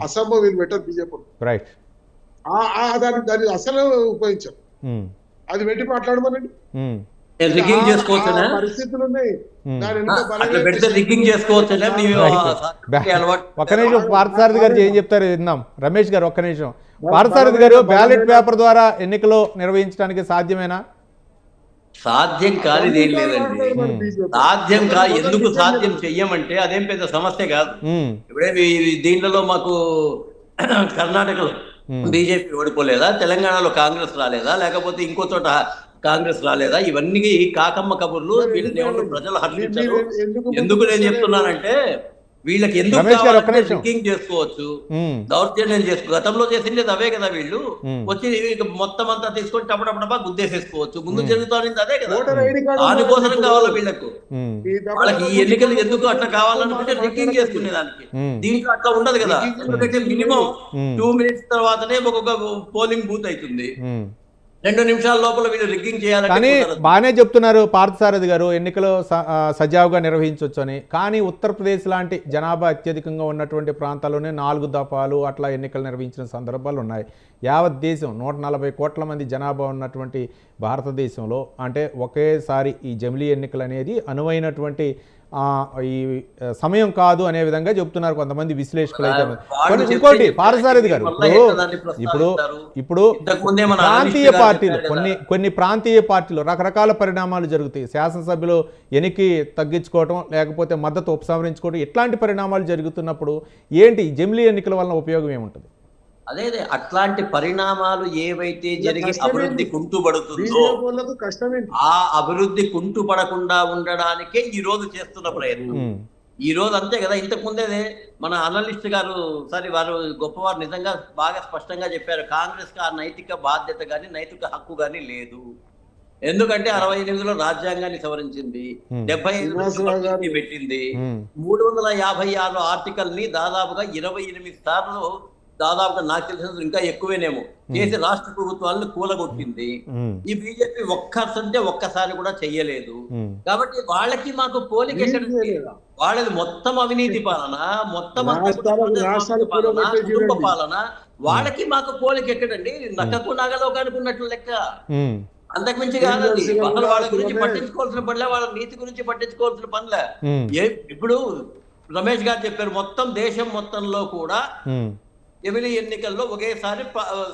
అసంభవం. వీళ్ళు పెట్టారు బీజేపీ, దాన్ని అసలు ఉపయోగించారు. అది పెట్టి మాట్లాడమనండి, పరిస్థితులు ఉన్నాయి. ఒక్క నిమిషం పార్థసారథి గారు ఏం చెప్తారు విందాం. రమేష్ గారు ఒక్క నిమిషం. పార్థసారథి గారు, బ్యాలెట్ పేపర్ ద్వారా ఎన్నికలు నిర్వహించడానికి సాధ్యమేనా? సాధ్యం కానిది ఏం లేదండి. ఎందుకు సాధ్యం చెయ్యమంటే అదేం పెద్ద సమస్య కాదు. ఇప్పుడే దీంట్లో మాకు కర్ణాటకలో బీజేపీ ఓడిపోలేదా, తెలంగాణలో కాంగ్రెస్ రాలేదా, లేకపోతే ఇంకో చోట కాంగ్రెస్ రాలేదా? ఇవన్నీ కాకమ్మ కబుర్లు. వీళ్ళని ప్రజలు హర్షించారు. ఎందుకు నేను చెప్తున్నానంటే, వీళ్ళకి ఎందుకు రమేష్ గారు, ఒక్క కావాలంటే నిమిషం. రిగ్గింగ్ చేసుకోవచ్చు, ఉమ్, దౌర్జన్యం చేసుకో. గతంలో చేసింది అవే కదా వీళ్ళు. ఉమ్. వచ్చి ఇక మొత్తం అంతా తీసుకొని టపటపటపా గుద్దేసేసుకోవచ్చు. ముందు జరుగుతుంది అదే కదా. ఓటర్ ఐడి కార్డు దానికోసం ఉన్నది కావాలి ఇప్పుడు. వీళ్ళకు. ఉమ్, ఈ డబ్బులు వాళ్ళకి ఈ ఎన్నికలు ఎందుకు అట్లా కావాలనుకుంటే రిగ్గింగ్ చేసుకునే దానికి. ఉమ్. దీంట్లో అట్లా ఉండదు కదా. ఎందుకంటే మినిమం ఉమ్. 2 minutes తర్వాతనే ఒక్కొక్క పోలింగ్ బూత్ అవుతుంది. ఉమ్. 2 నిమిషాల లోపల వీళ్ళు రిగ్గింగ్ చేయాలంటే కానీ కుదరదు. బాగానే చెప్తున్నారు పార్థసారథి గారు, ఎన్నికలు సజావుగా నిర్వహించవచ్చు అని. కానీ ఉత్తరప్రదేశ్ లాంటి జనాభా అత్యధికంగా ఉన్నటువంటి ప్రాంతాల్లోనే 4 దఫాలు అట్లా ఎన్నికలు నిర్వహించిన సందర్భాలు ఉన్నాయి. యావత్ దేశం 140 కోట్ల మంది జనాభా ఉన్నటువంటి భారతదేశంలో అంటే ఒకేసారి ఈ జమిలీ ఎన్నికలు అనేది అనువైనటువంటి ఈ సమయం కాదు అనే విధంగా చెప్తున్నారు కొంతమంది విశ్లేషకులు అయితే. వాళ్ళు ఇంకోటి చెప్పే పార్థసారథి గారు, మళ్ళా ఎక్కదాన్ని ప్రస్తావిస్తారు. ఇప్పుడు ఇంతకుముందే మన ప్రాంతీయ ఆదిత్య గారు పార్టీలు చెప్పారు కదా. కొన్ని ప్రాంతీయ పార్టీలు రకరకాల పరిణామాలు జరుగుతాయి. శాసనసభ్యులు ఎన్నిక తగ్గించుకోవటం, లేకపోతే మద్దతు ఉపసంహరించుకోవడం, ఇట్లాంటి పరిణామాలు జరుగుతున్నప్పుడు ఏంటి జమిలీ ఎన్నికల వలన ఉపయోగం ఏముంటుంది? అదే అట్లాంటి పరిణామాలు ఏవైతే జరిగి కష్టమేంటి? అభివృద్ధి కుంటుపడుతుందో బీజేపీ వాళ్ళకు కష్టమేంటి? ఆ అభివృద్ధి కుంటుపడకుండా ఉండడానికే ఈ రోజు చేస్తున్న ప్రయత్నం. ఉమ్, ఈ రోజు అంతే కదా. ఇంతకు ముందే మన అనలిస్ట్ గారు సరే వారు గొప్పవారు నిజంగా బాగా స్పష్టంగా చెప్పారు. కాంగ్రెస్ కి ఆ నైతిక బాధ్యత కానీ నైతిక హక్కు కానీ లేదు. ఎందుకంటే 68లో రాజ్యాంగాన్ని సవరించింది, 75 పెట్టింది, 356 ఆర్టికల్ ని దాదాపుగా 28 సార్లు, దాదాపుగా నాకు తెలిసిన ఇంకా ఎక్కువేనేమో చేసి రాష్ట్ర ప్రభుత్వాలను కూలగొట్టింది. ఈ బీజేపీ ఒక్కసారి కూడా చెయ్యలేదు. కాబట్టి వాళ్ళకి మాకు పోలిక ఎక్కడండి? వాళ్ళది మొత్తం అవినీతి పాలన, మొత్తం కుటుంబ పాలన. వాళ్ళకి మాకు పోలిక ఎక్కడండి? నక్కకు నాగలోకానికి ఉన్నట్లు లెక్క. అంతకుమించి కాదండి. అసలు వాళ్ళ గురించి పట్టించుకోవాల్సిన పనిలే, వాళ్ళ నీతి గురించి పట్టించుకోవాల్సిన పనిలే. ఇప్పుడు రమేష్ గారు చెప్పారు, మొత్తం దేశం మొత్తంలో కూడా జమిలీ ఎన్నికల్లో ఒకేసారి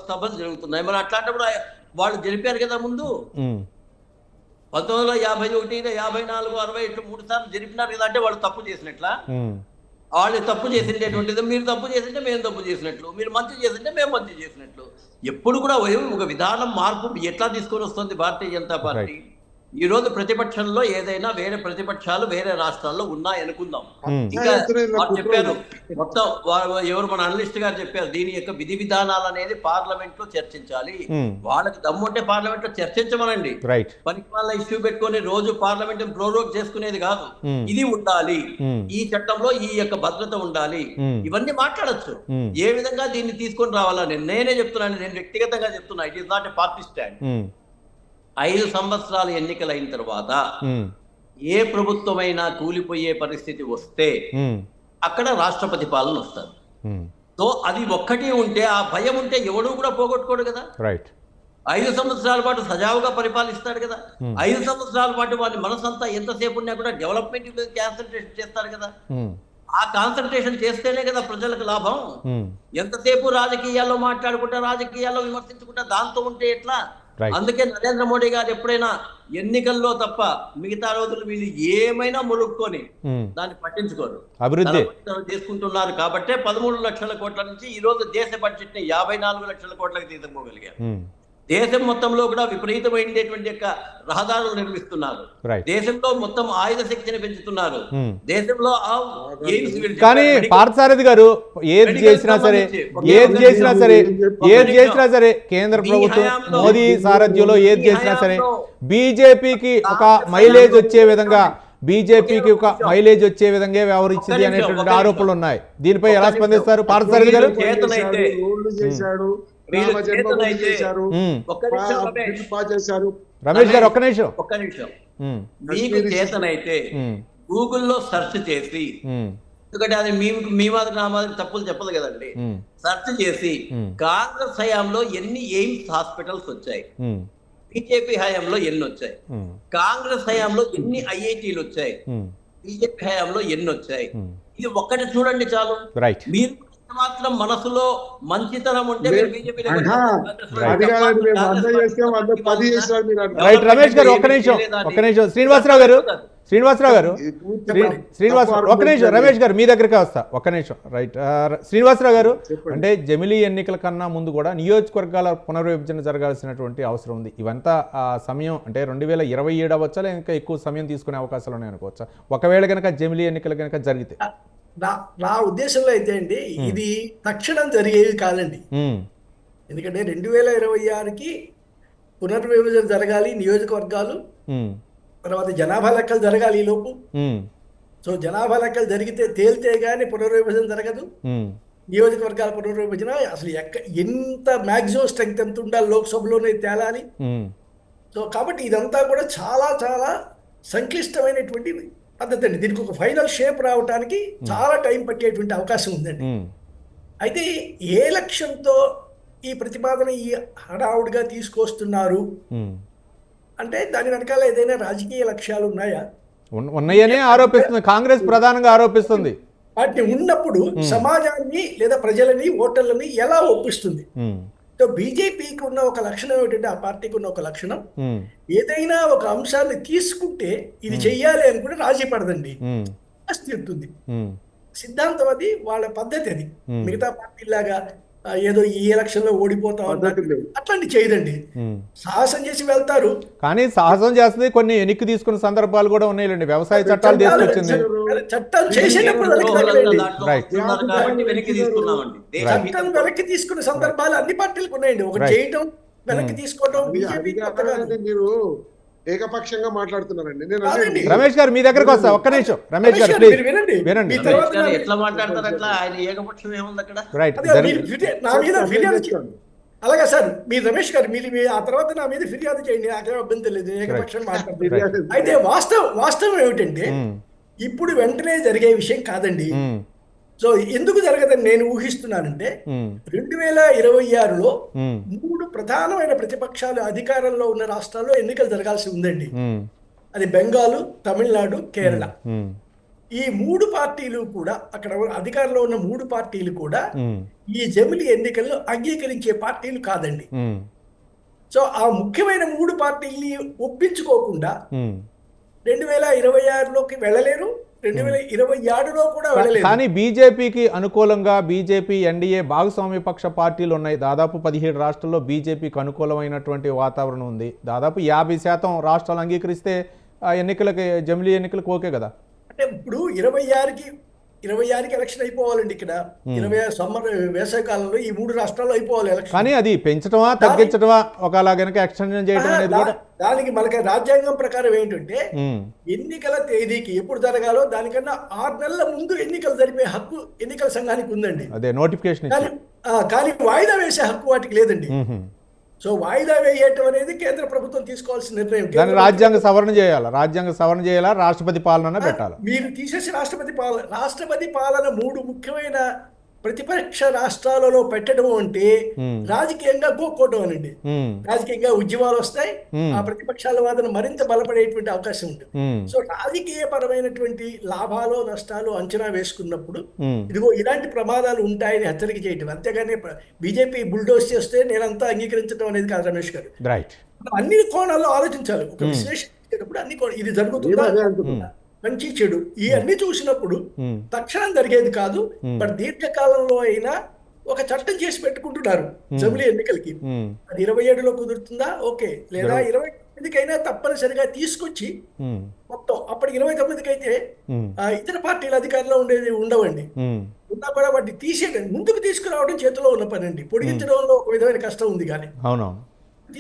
సభలు జరుగుతున్నాయి. మరి అట్లాంటప్పుడు వాళ్ళు జరిపారు కదా ముందు 1951, 54, 60 ఇట్లా 3 సార్లు జరిపినారు కదా. అంటే వాళ్ళు తప్పు చేసినట్లా? వాళ్ళు తప్పు చేసిండేటువంటిది మీరు తప్పు చేసింటే మేము తప్పు చేసినట్లు, మీరు మంచి చేసింటే మేము మంచి చేసినట్లు. ఎప్పుడు కూడా ఒక విధానం మార్పు ఎట్లా తీసుకొని వస్తుంది భారతీయ జనతా పార్టీ? ఈ రోజు ప్రతిపక్షంలో ఏదైనా వేరే ప్రతిపక్షాలు వేరే రాష్ట్రాల్లో ఉన్నాయనుకుందాం. ఇంకా వారు చెప్పారు మొత్తం, ఎవరు మన అనలిస్ట్ గారు చెప్పారు, దీని యొక్క విధి విధానాలు అనేది పార్లమెంట్ లో చర్చించాలి. వాళ్ళకి దమ్ముంటే పార్లమెంట్ లో చర్చించమనండి. పనికి వాళ్ళ ఇష్యూ పెట్టుకొని రోజు పార్లమెంట్ ప్రోరోగ్ చేసుకునేది కాదు. ఇది ఉండాలి, ఈ చట్టంలో ఈ యొక్క భద్రత ఉండాలి, ఇవన్నీ మాట్లాడచ్చు. ఏ విధంగా దీన్ని తీసుకొని రావాలని నేనే చెప్తున్నాను, నేను వ్యక్తిగతంగా చెప్తున్నా. It is not a party stand. 5 సంవత్సరాలు ఎన్నికలైన తర్వాత ఏ ప్రభుత్వమైనా కూలిపోయే పరిస్థితి వస్తే అక్కడ రాష్ట్రపతి పాలన వస్తారు. సో అది ఒక్కటి ఉంటే, ఆ భయం ఉంటే ఎవడూ కూడా పోగొట్టుకోడు కదా. 5 సంవత్సరాల పాటు సజావుగా పరిపాలిస్తాడు కదా. 5 సంవత్సరాల పాటు వాడి మనసంతా ఎంతసేపు ఉన్నా కూడా డెవలప్మెంట్ మీద కాన్సన్ట్రేషన్ చేస్తాడు కదా. ఆ కాన్సన్ట్రేషన్ చేస్తేనే కదా ప్రజలకు లాభం. ఎంతసేపు రాజకీయాల్లో మాట్లాడుకుంటా, రాజకీయాల్లో విమర్శించుకుంటా దాంతో ఉంటే ఎట్లా? అందుకే నరేంద్ర మోడీ గారు ఎప్పుడైనా ఎన్నికల్లో తప్ప మిగతా రోజులు వీళ్ళు ఏమైనా ములుక్కొని దాన్ని పట్టించుకోరు, అభివృద్ధి చేసుకుంటున్నారు. కాబట్టే 13 లక్షల కోట్ల నుంచి ఈ రోజు దేశ బడ్జెట్ ని 54 లక్షల కోట్లకు తీసుకుపోగలిగారు. దేశం మొత్తంలో కూడా విపరీతమైనటువంటి యొక్క రహదారులు నిర్మిస్తున్నారు. దేశంలో మొత్తం ఆయుధ శక్తిని పెంచుతున్నారు. దేశంలో కానీ పార్థసారథి గారు ఏది చేసినా సరే కేంద్ర ప్రభుత్వం మోదీ సారథ్యంలో ఏది చేసినా సరే బీజేపీకి ఒక మైలేజ్ వచ్చే విధంగా వ్యవహరించింది అనేటువంటి ఆరోపణలు ఉన్నాయి. దీనిపై ఎలా స్పందిస్తారు పార్థసారథి గారు? రమేష్ గారు ఒక్క నిమిషం. మీకు చేతనైతే గూగుల్లో సెర్చ్ చేసి, ఎందుకంటే అది మీ మాదిరి నా మాదిరి తప్పులు చెప్పదు కదండి, సెర్చ్ చేసి కాంగ్రెస్ హయాంలో ఎన్ని ఎయిమ్స్ హాస్పిటల్స్ వచ్చాయి, బీజేపీ హయాంలో ఎన్ని వచ్చాయి, కాంగ్రెస్ హయాంలో ఎన్ని ఐఐటీలు వచ్చాయి, బీజేపీ హయాంలో ఎన్ని వచ్చాయి, ఇది ఒక్కటి చూడండి చాలు. మీరు మాత్రం మనసులో మంచితనం ఉంటే రమేష్ గారు ఒక్క నిమిషం. శ్రీనివాసరావు గారు ఒక్క నిమిషం. రమేష్ గారు మీ దగ్గరకే వస్తా, ఒక్క నిమిషం. రైట్, శ్రీనివాసరావు గారు, అంటే జమిలీ ఎన్నికల కన్నా ముందు కూడా నియోజకవర్గాల పునర్విభజన జరగాల్సినటువంటి అవసరం ఉంది. ఇవంతా సమయం అంటే 2027 అవ్వచ్చా, లేదా ఇంకా ఎక్కువ సమయం తీసుకునే అవకాశాలు ఉన్నాయి అనుకోవచ్చా ఒకవేళ కనుక జమిలీ ఎన్నికలు కనుక జరిగితే? నా నా ఉద్దేశంలో అయితే అండి ఇది తక్షణం జరిగేవి కాదండి. ఉమ్, ఎందుకంటే 2026కి పునర్విభజన జరగాలి, నియోజకవర్గాలు, ఉమ్, తర్వాత జనాభా లెక్కలు జరగాలి ఈ లోపు. ఉమ్, సో జనాభా లెక్కలు జరిగితే తేలితే గానీ పునర్విభజన జరగదు. ఉమ్, నియోజకవర్గాల పునర్విభజన అసలు ఎంత మ్యాక్సిమం స్ట్రెంగ్త్ ఎంత ఉండాలి లోక్సభలోనే తేలాలి. ఉమ్, సో కాబట్టి ఇదంతా కూడా చాలా చాలా సంక్లిష్టమైనటువంటి పద్ధతి అండి. దీనికి ఒక ఫైనల్ షేప్ రావడానికి చాలా టైం పట్టేటువంటి అవకాశం ఉందండి. ఉమ్, అయితే ఏ లక్ష్యంతో ఈ ప్రతిపాదన ఈ హడావుడిగా తీసుకొస్తున్నారు ఉమ్. అంటే దాని వెనకాల ఏదైనా రాజకీయ లక్ష్యాలు ఉన్నాయా? ఉన్నాయనే ఆరోపిస్తుంది కాంగ్రెస్, ప్రధానంగా ఆరోపిస్తుంది. వాటిని ఉన్నప్పుడు సమాజాన్ని లేదా ప్రజలని, ఓటర్లని ఎలా ఒప్పిస్తుంది? ఉమ్, సో బీజేపీకి ఉన్న ఒక లక్షణం ఏమిటంటే, ఆ పార్టీకి ఉన్న ఒక లక్షణం, ఉమ్, ఏదైనా ఒక అంశాన్ని తీసుకుంటే ఇది చెయ్యాలి అని కూడా రాజీ పడదండి, ఉమ్, తీరుతుంది. ఉమ్, సిద్ధాంతం అది, వాళ్ళ పద్ధతి అది. Hmm. మిగతా పార్టీలాగా ఏదో ఈ ఎలక్షన్ లో ఓడిపోతాం పద్ధతి లేదు. అట్లాంటి చేయదండి. ఉమ్. సాహసం చేసి వెళ్తారు. కానీ సాహసం చేస్తుంది, కొన్ని ఎన్నిక తీసుకున్న సందర్భాలు కూడా ఉన్నాయిలేండి. వ్యవసాయ చట్టాలు తీసుకొచ్చింది. చట్టాలు చేసేటప్పుడు వెనక్కి వాళ్ళంతా తగలండి. దాంట్లో Right. వస్తున్నారు కాబట్టి వెనక్కి తీసుకున్నామండి. చట్టం వెనక్కి తీసుకున్న సందర్భాలు అన్ని పార్టీలకు ఉన్నాయండి. ఒక Right. చేయటం, వెనక్కి తీసుకోవటం అది బీజేపీ కొత్త కాదు. కాదండి, మీరు ఏకపక్షంగా మాట్లాడుతున్నారండి. నేను కాదండి. అనేది రమేష్ గారు మీ దగ్గరకు వస్తా, ఒక్క నిమిషం. రమేష్ గారు మీరు ప్లీజ్ వినండి. వినండి. మీ తర్వాత రమేష్ గారు ఎట్లా మాట్లాడతారు అట్లా? ఆయన ఏకపక్షం ఏముంది అక్కడ? రైట్. అదే నా మీద ఫిర్యాదు చేయండి. అలాగే సార్, మీరు రమేష్ గారు మీరు ఆ తర్వాత నా మీద ఫిర్యాదు చేయండి, నాకేం అభ్యంతరం లేదు. ఏకపక్షం మాట్లాడుతుంది. అయితే వాస్తవం ఏమిటంటే, ఇప్పుడు వెంటనే జరిగే విషయం కాదండి. సో ఎందుకు జరగదని నేను ఊహిస్తున్నానంటే, 2026లో 3 ప్రధానమైన ప్రతిపక్షాలు అధికారంలో ఉన్న రాష్ట్రాల్లో ఎన్నికలు జరగాల్సి ఉందండి. అది బెంగాలు, తమిళనాడు, కేరళ. ఈ 3 పార్టీలు కూడా, అక్కడ అధికారంలో ఉన్న 3 పార్టీలు కూడా ఈ జమిలి ఎన్నికల్లో అంగీకరించే పార్టీలు కాదండి. సో ఆ ముఖ్యమైన 3 పార్టీల్ని ఒప్పించుకోకుండా 2026లోకి వెళ్ళలేరు, 2027లో కూడా వెళ్ళలేరు. కానీ బీజేపీకి అనుకూలంగా బీజేపీ, ఎన్డీఏ భాగస్వామ్య పక్ష పార్టీలు ఉన్నాయి. దాదాపు 17 రాష్ట్రాల్లో బీజేపీకి అనుకూలమైనటువంటి వాతావరణం ఉంది. దాదాపు 50% రాష్ట్రాలు అంగీకరిస్తే ఆ ఎన్నికలకి, జమిలీ ఎన్నికలకు ఓకే కదా. అంటే ఇప్పుడు 26కి ఎలక్షన్ అయిపోవాలండి. ఇక్కడ 26 సమ్మర్ వేసవి కాలంలో ఈ 3 రాష్ట్రాల్లో అయిపోవాలి ఎలక్షన్. కానీ అది పెంచడమా తగ్గించడమా, ఒకలా గనక ఎక్స్టెన్షన్ చేయడం అనేది కూడా దానికి మనకి రాజ్యాంగం ప్రకారం ఏంటంటే, ఎన్నికల తేదీకి ఎప్పుడు జరగాలో దానికన్నా 6 నెలల ముందు ఎన్నికలు జరిపే హక్కు ఎన్నికల సంఘానికి ఉందండి. అదే నోటిఫికేషన్ కానీ వాయిదా వేసే హక్కు వాటికి లేదండి. సో వాయిదా వేయటం అనేది కేంద్ర ప్రభుత్వం తీసుకోవాల్సిన నిర్ణయం. దాన్ని రాజ్యాంగ సవరణ చేయాలా, రాష్ట్రపతి పాలన పెట్టాలా? మీరు తీసేసి రాష్ట్రపతి పాలన 3 ముఖ్యమైన ప్రతిపక్ష రాష్ట్రాలలో పెట్టడం అంటే రాజకీయంగా గోక్కోవడం అనండి. రాజకీయంగా ఉద్యమాలు వస్తాయి, ఆ ప్రతిపక్షాల వాదన మరింత బలపడేటువంటి అవకాశం ఉంటుంది. సో రాజకీయ పరమైనటువంటి లాభాలు నష్టాలు అంచనా వేసుకున్నప్పుడు ఇదిగో ఇలాంటి ప్రమాదాలు ఉంటాయని హెచ్చరిక చేయటం, అంతేగాని బీజేపీ బుల్డోస్ చేస్తే నేనంతా అంగీకరించడం అనేది కాదు రమేష్ గారు. రైట్. అన్ని కోణాల్లో ఆలోచించాలి. ఒక విశ్లేషించేటప్పుడు అన్ని ఇది జరుగుతుందా, మంచి చెడు ఈ అన్ని చూసినప్పుడు తక్షణం జరిగేది కాదు. బట్ దీర్ఘకాలంలో అయినా ఒక చట్టం చేసి పెట్టుకుంటున్నారు జమిలీ ఎన్నికలకి. అది 27లో కుదురుతుందా ఓకే, లేదా 29కైనా తప్పనిసరిగా తీసుకొచ్చి మొత్తం అప్పటికి 29కి అయితే ఇతర పార్టీల అధికారంలో ఉండవండి. ఉన్నా కూడా వాటిని ముందుకు తీసుకురావడం చేతిలో ఉన్న పని అండి. పొడిగించడంలో ఒక విధమైన కష్టం ఉంది. కానీ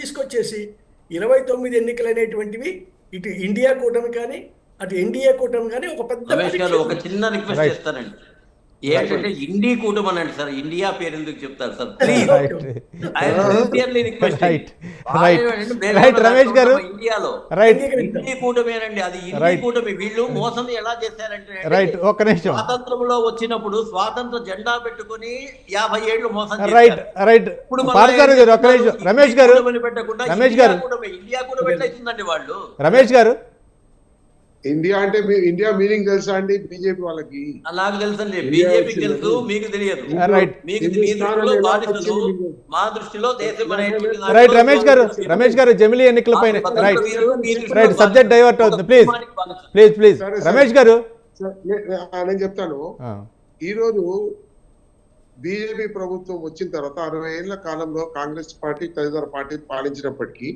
తీసుకొచ్చేసి 29 ఎన్నికలు అనేటువంటివి ఇటు ఇండియా కూటమి కానీ అటు ఎన్డీఏ కూటమి కానీ ఒక పెద్ద ఒక చిన్న రిక్వెస్ట్ చేస్తానండి. ఏంటంటే ఇండి కూటమి అనండి సార్, ఇండియా పేరు ఎందుకు చెప్తారు సార్ ప్లీజ్? రమేష్ గారు, ఇండియాలో ఇండి కూటమేనండి, అది ఇండి కూటమి. వీళ్ళు మోసం ఎలా చేశారంటే, ఒక్క నిమిషం, స్వాతంత్రంలో వచ్చినప్పుడు స్వాతంత్ర జెండా పెట్టుకుని 50 ఏళ్ళు మోసం ఇప్పుడు రమేష్ గారు ఇండియా కూటమి ఎట్లయితుందండి వాళ్ళు? రమేష్ గారు, ఇండియా అంటే ఇండియా మీనింగ్ తెలుసా అండి బీజేపీ వాళ్ళకి? నాకు తెలుసండి, బీజేపీకి తెలుసు, మీకు తెలియదు. మా దృష్టిలో దేశం రైట్. రమేష్ గారు జమిలీ ఎన్నికల పైన రైట్ సబ్జెక్ట్ డైవర్ట్ అవుతుంది. ప్లీజ్ రమేష్ గారు, నేను చెప్తాను. ఈరోజు బీజేపీ ప్రభుత్వం వచ్చిన తర్వాత 60 ఏళ్ల కాలంలో కాంగ్రెస్ పార్టీ తదితర పార్టీ పాలించినప్పటికీ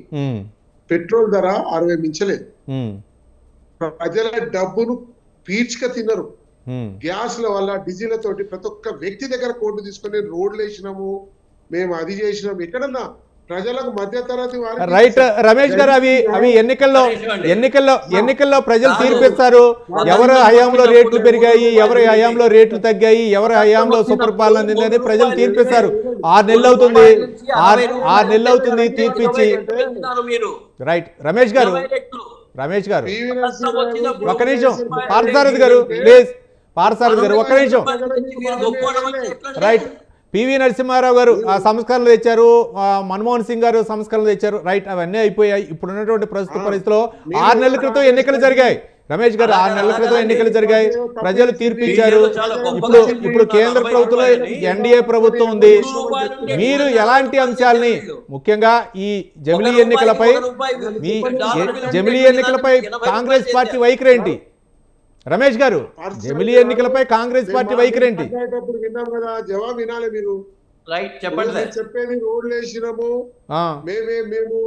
పెట్రోల్ ధర 60 మించలేదు. ప్రజల డబ్బును పీల్చుక తినరు. గ్యాస్ల వల్ల డీజిల్ తోటి ప్రతి ఒక్క వ్యక్తి దగ్గర కోర్టు తీసుకొని రోడ్లు వేసినాము, మేము అది చేసినాము. ఎక్కడన్నా ప్రజలకు మధ్యతరగతి వారికి రైట్ రమేష్ గారు, అవి ఎన్నికల్లో ప్రజలు తీర్పిస్తారు. ఎవరి హయాంలో రేట్లు పెరిగాయి, ఎవరి హయాంలో రేట్లు తగ్గాయి, ఎవరి హయాంలో సుపరిపాలన అందిందని ప్రజలు తీర్పిస్తారు. 6 నెలలు అవుతుంది, 6 నెలలు అవుతుంది తీర్పిచ్చి. రైట్ రమేష్ గారు ఒక్క నిమిషం, పార్థసారథి గారు ప్లీజ్, పార్థసారథి గారు ఒక్క నిమిషం. రైట్, పివి నరసింహారావు గారు ఆ సంస్కరణలు తెచ్చారు, మన్మోహన్ సింగ్ గారు సంస్కరణలు తెచ్చారు. రైట్, అవన్నీ అయిపోయాయి. ఇప్పుడు ఉన్నటువంటి ప్రస్తుత పరిస్థితిలో 6 నెలల క్రితం ఎన్నికలు జరిగాయి. రమేష్ గారు 6 నెలల క్రితం ఎన్నికలు జరిగాయి, ప్రజలు తీర్పిచ్చారు. ఇప్పుడు కేంద్ర ప్రభుత్వంలో ఎన్డీఏ ప్రభుత్వం ఉంది. మీరు ఎలాంటి అంశాలని, ముఖ్యంగా ఈ జమిలీ ఎన్నికలపై కాంగ్రెస్ పార్టీ వైఖరి ఏంటి? రమేష్ గారు, జమిలీ ఎన్నికలపై కాంగ్రెస్ పార్టీ వైఖరి ఏంటి? విన్నాం కదా, జవాబు వినాలి మీరు. రైట్, చెప్పండి. చెప్పేది రోడ్లు వేసినాము, మేము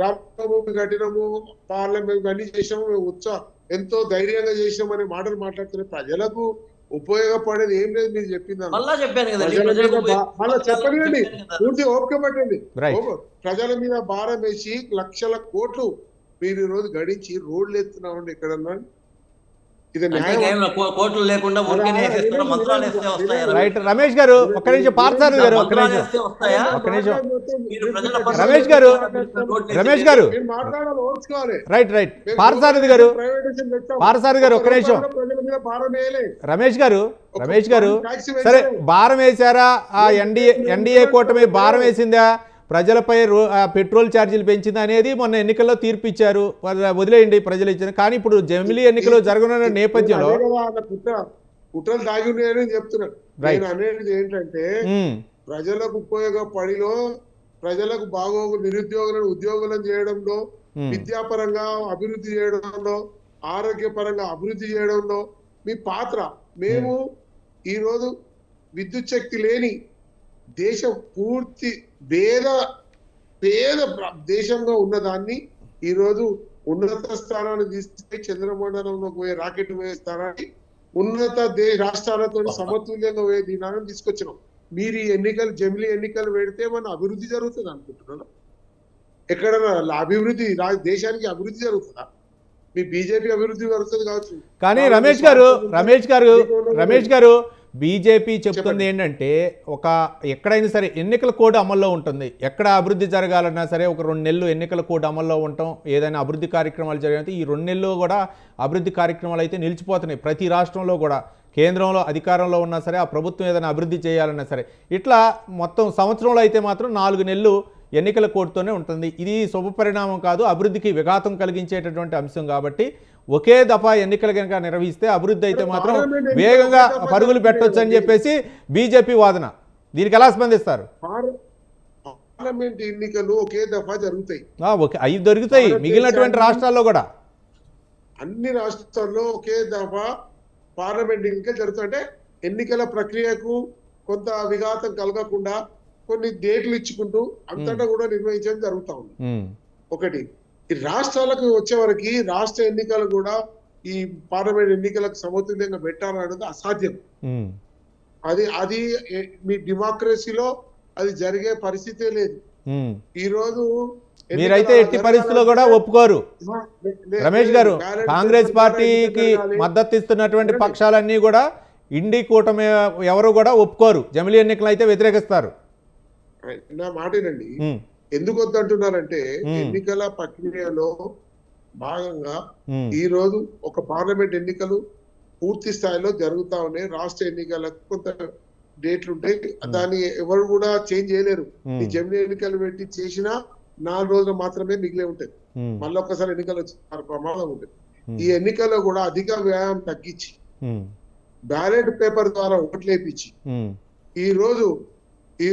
రామభూమి కట్టినాము, పార్లమెంట్ అన్ని చేసినాము, మేము ఎంతో ధైర్యంగా చేసినాం అనే మాటలు మాట్లాడుతున్నారు. ప్రజలకు ఉపయోగపడేది ఏం లేదు. మీరు చెప్పింది మళ్ళీ చెప్పండి, పూర్తి ఓపిక పట్టండి. ప్రజల మీద భారం వేసి లక్షల కోట్లు మీరు ఈ రోజు గడించి రోడ్లు ఎత్తున్నామండి ఎక్కడన్నా. ఇది కోట్లు లేకుండా రైట్ రమేష్ గారు ఒక్క నిమిషం, పార్థసారథి గారు ఒక్క నిమిషం. రమేష్ గారు రైట్, పార్థసారథి గారు ఒక్క నిమిషం. రమేష్ గారు సరే, భారం వేశారా? ఆ ఎన్డీఏ కూటమి భారం వేసిందా? ప్రజలపై పెట్రోల్ ఛార్జీలు పెంచింది అనేది మొన్న ఎన్నికల్లో తీర్పు ఇచ్చారు, వదిలేయండి ప్రజలు ఇచ్చారు. కానీ ఇప్పుడు జమిలీ ఎన్నికలు జరగనున్న నేపథ్యంలో కుట్రలు దాగి ఉన్నాయని చెప్తున్నాను. నేను అనేది ఏంటంటే ప్రజలకు ఉపయోగపడిలో, ప్రజలకు బాగోగు, నిరుద్యోగులను ఉద్యోగులను చేయడంలో, విద్యాపరంగా అభివృద్ధి చేయడంలో, ఆరోగ్యపరంగా అభివృద్ధి చేయడంలో మీ పాత్ర. మేము ఈరోజు విద్యుత్ శక్తి లేని దేశం, పూర్తి పేద దేశంగా ఉన్నదాన్ని ఈరోజు ఉన్నత స్థానాన్ని తీసుకుని చంద్రమండలంలో పోయే రాకెట్ పోయే స్థానాన్ని ఉన్నత రాష్ట్రాలతో సమతుల్యంగా పోయే దీనాన్ని తీసుకొచ్చినాం. మీరు ఈ ఎన్నికలు, జమిలీ ఎన్నికలు పెడితే మన అభివృద్ధి జరుగుతుంది అనుకుంటున్నాను? ఎక్కడైనా అభివృద్ధి, దేశానికి అభివృద్ధి జరుగుతుందా? మీ బీజేపీ అభివృద్ధి జరుగుతుంది కావచ్చు. కానీ రమేష్ గారు బీజేపీ చెప్తుంది ఏంటంటే, ఎక్కడైనా సరే ఎన్నికల కోడ్ అమల్లో ఉంటుంది. ఎక్కడ అభివృద్ధి జరగాలన్నా సరే ఒక 2 నెలలు ఎన్నికల కోడ్ అమల్లో ఉండటం, ఏదైనా అభివృద్ధి కార్యక్రమాలు జరిగితే ఈ 2 నెలలు కూడా అభివృద్ధి కార్యక్రమాలు అయితే నిలిచిపోతున్నాయి. ప్రతి రాష్ట్రంలో కూడా, కేంద్రంలో అధికారంలో ఉన్నా సరే, ఆ ప్రభుత్వం ఏదైనా అభివృద్ధి చేయాలన్నా సరే, ఇట్లా మొత్తం సంవత్సరంలో అయితే మాత్రం 4 నెలలు ఎన్నికల కోడ్తోనే ఉంటుంది. ఇది శుభపరిణామం కాదు, అభివృద్ధికి విఘాతం కలిగించేటటువంటి అంశం. కాబట్టి ఒకే దఫా ఎన్నికలు కనుక నిర్వహిస్తే అభివృద్ధి అయితే మాత్రం వేగంగా పరుగులు పెట్టొచ్చు అని చెప్పేసి బీజేపీ వాదన. దీనికి ఎలా స్పందిస్తారు? పార్లమెంట్ ఎన్నికలు ఒకే దఫా జరుగుతాయి, 5 దొరుకుతాయి మిగిలినటువంటి రాష్ట్రాల్లో కూడా. అన్ని రాష్ట్రాల్లో ఒకే దఫా పార్లమెంట్ ఎన్నికలు జరుగుతాయి. అంటే ఎన్నికల ప్రక్రియకు కొంత విఘాతం కలగకుండా కొన్ని డేట్లు ఇచ్చుకుంటూ అంతటా కూడా నిర్వహించడం జరుగుతూ ఉంది. ఒకటి, ఈ రాష్ట్రాలకు వచ్చేవరకు రాష్ట్ర ఎన్నికలు కూడా ఈ పార్లమెంట్ ఎన్నికలకు సమతుల్యంగా పెట్టాలన్నది అసాధ్యం. అది మీ డెమోక్రసీలో అది జరిగే పరిస్థితే లేదు. ఈ రోజు మీరైతే ఎట్టి పరిస్థితుల్లో కూడా ఒప్పుకోరు రమేష్ గారు. కాంగ్రెస్ పార్టీకి మద్దతు ఇస్తున్నటువంటి పక్షాలన్నీ కూడా ఇండి కూటమి ఎవరు కూడా ఒప్పుకోరు, జమిలీ ఎన్నికలు అయితే వ్యతిరేకిస్తారు. నా మాటేనండి. ఎందుకు వద్దంటున్నారంటే ఎన్నికల ప్రక్రియలో భాగంగా ఈ రోజు ఒక పార్లమెంట్ ఎన్నికలు పూర్తి స్థాయిలో జరుగుతా ఉన్నాయి. రాష్ట్ర ఎన్నికలకు కొంత డేట్లు ఉంటాయి, దాన్ని ఎవరు కూడా చేంజ్ చేయలేరు. ఈ జమిలీ ఎన్నికలు పెట్టి చేసినా 4 రోజులు మాత్రమే మిగిలే ఉంటాయి. మళ్ళీ ఒక్కసారి ఎన్నికలు వచ్చి ప్రమాదం ఉంటుంది. ఈ ఎన్నికల్లో కూడా అధిక వ్యయం తగ్గించి బ్యాలెట్ పేపర్ ద్వారా ఓట్లు వేయించి ఈ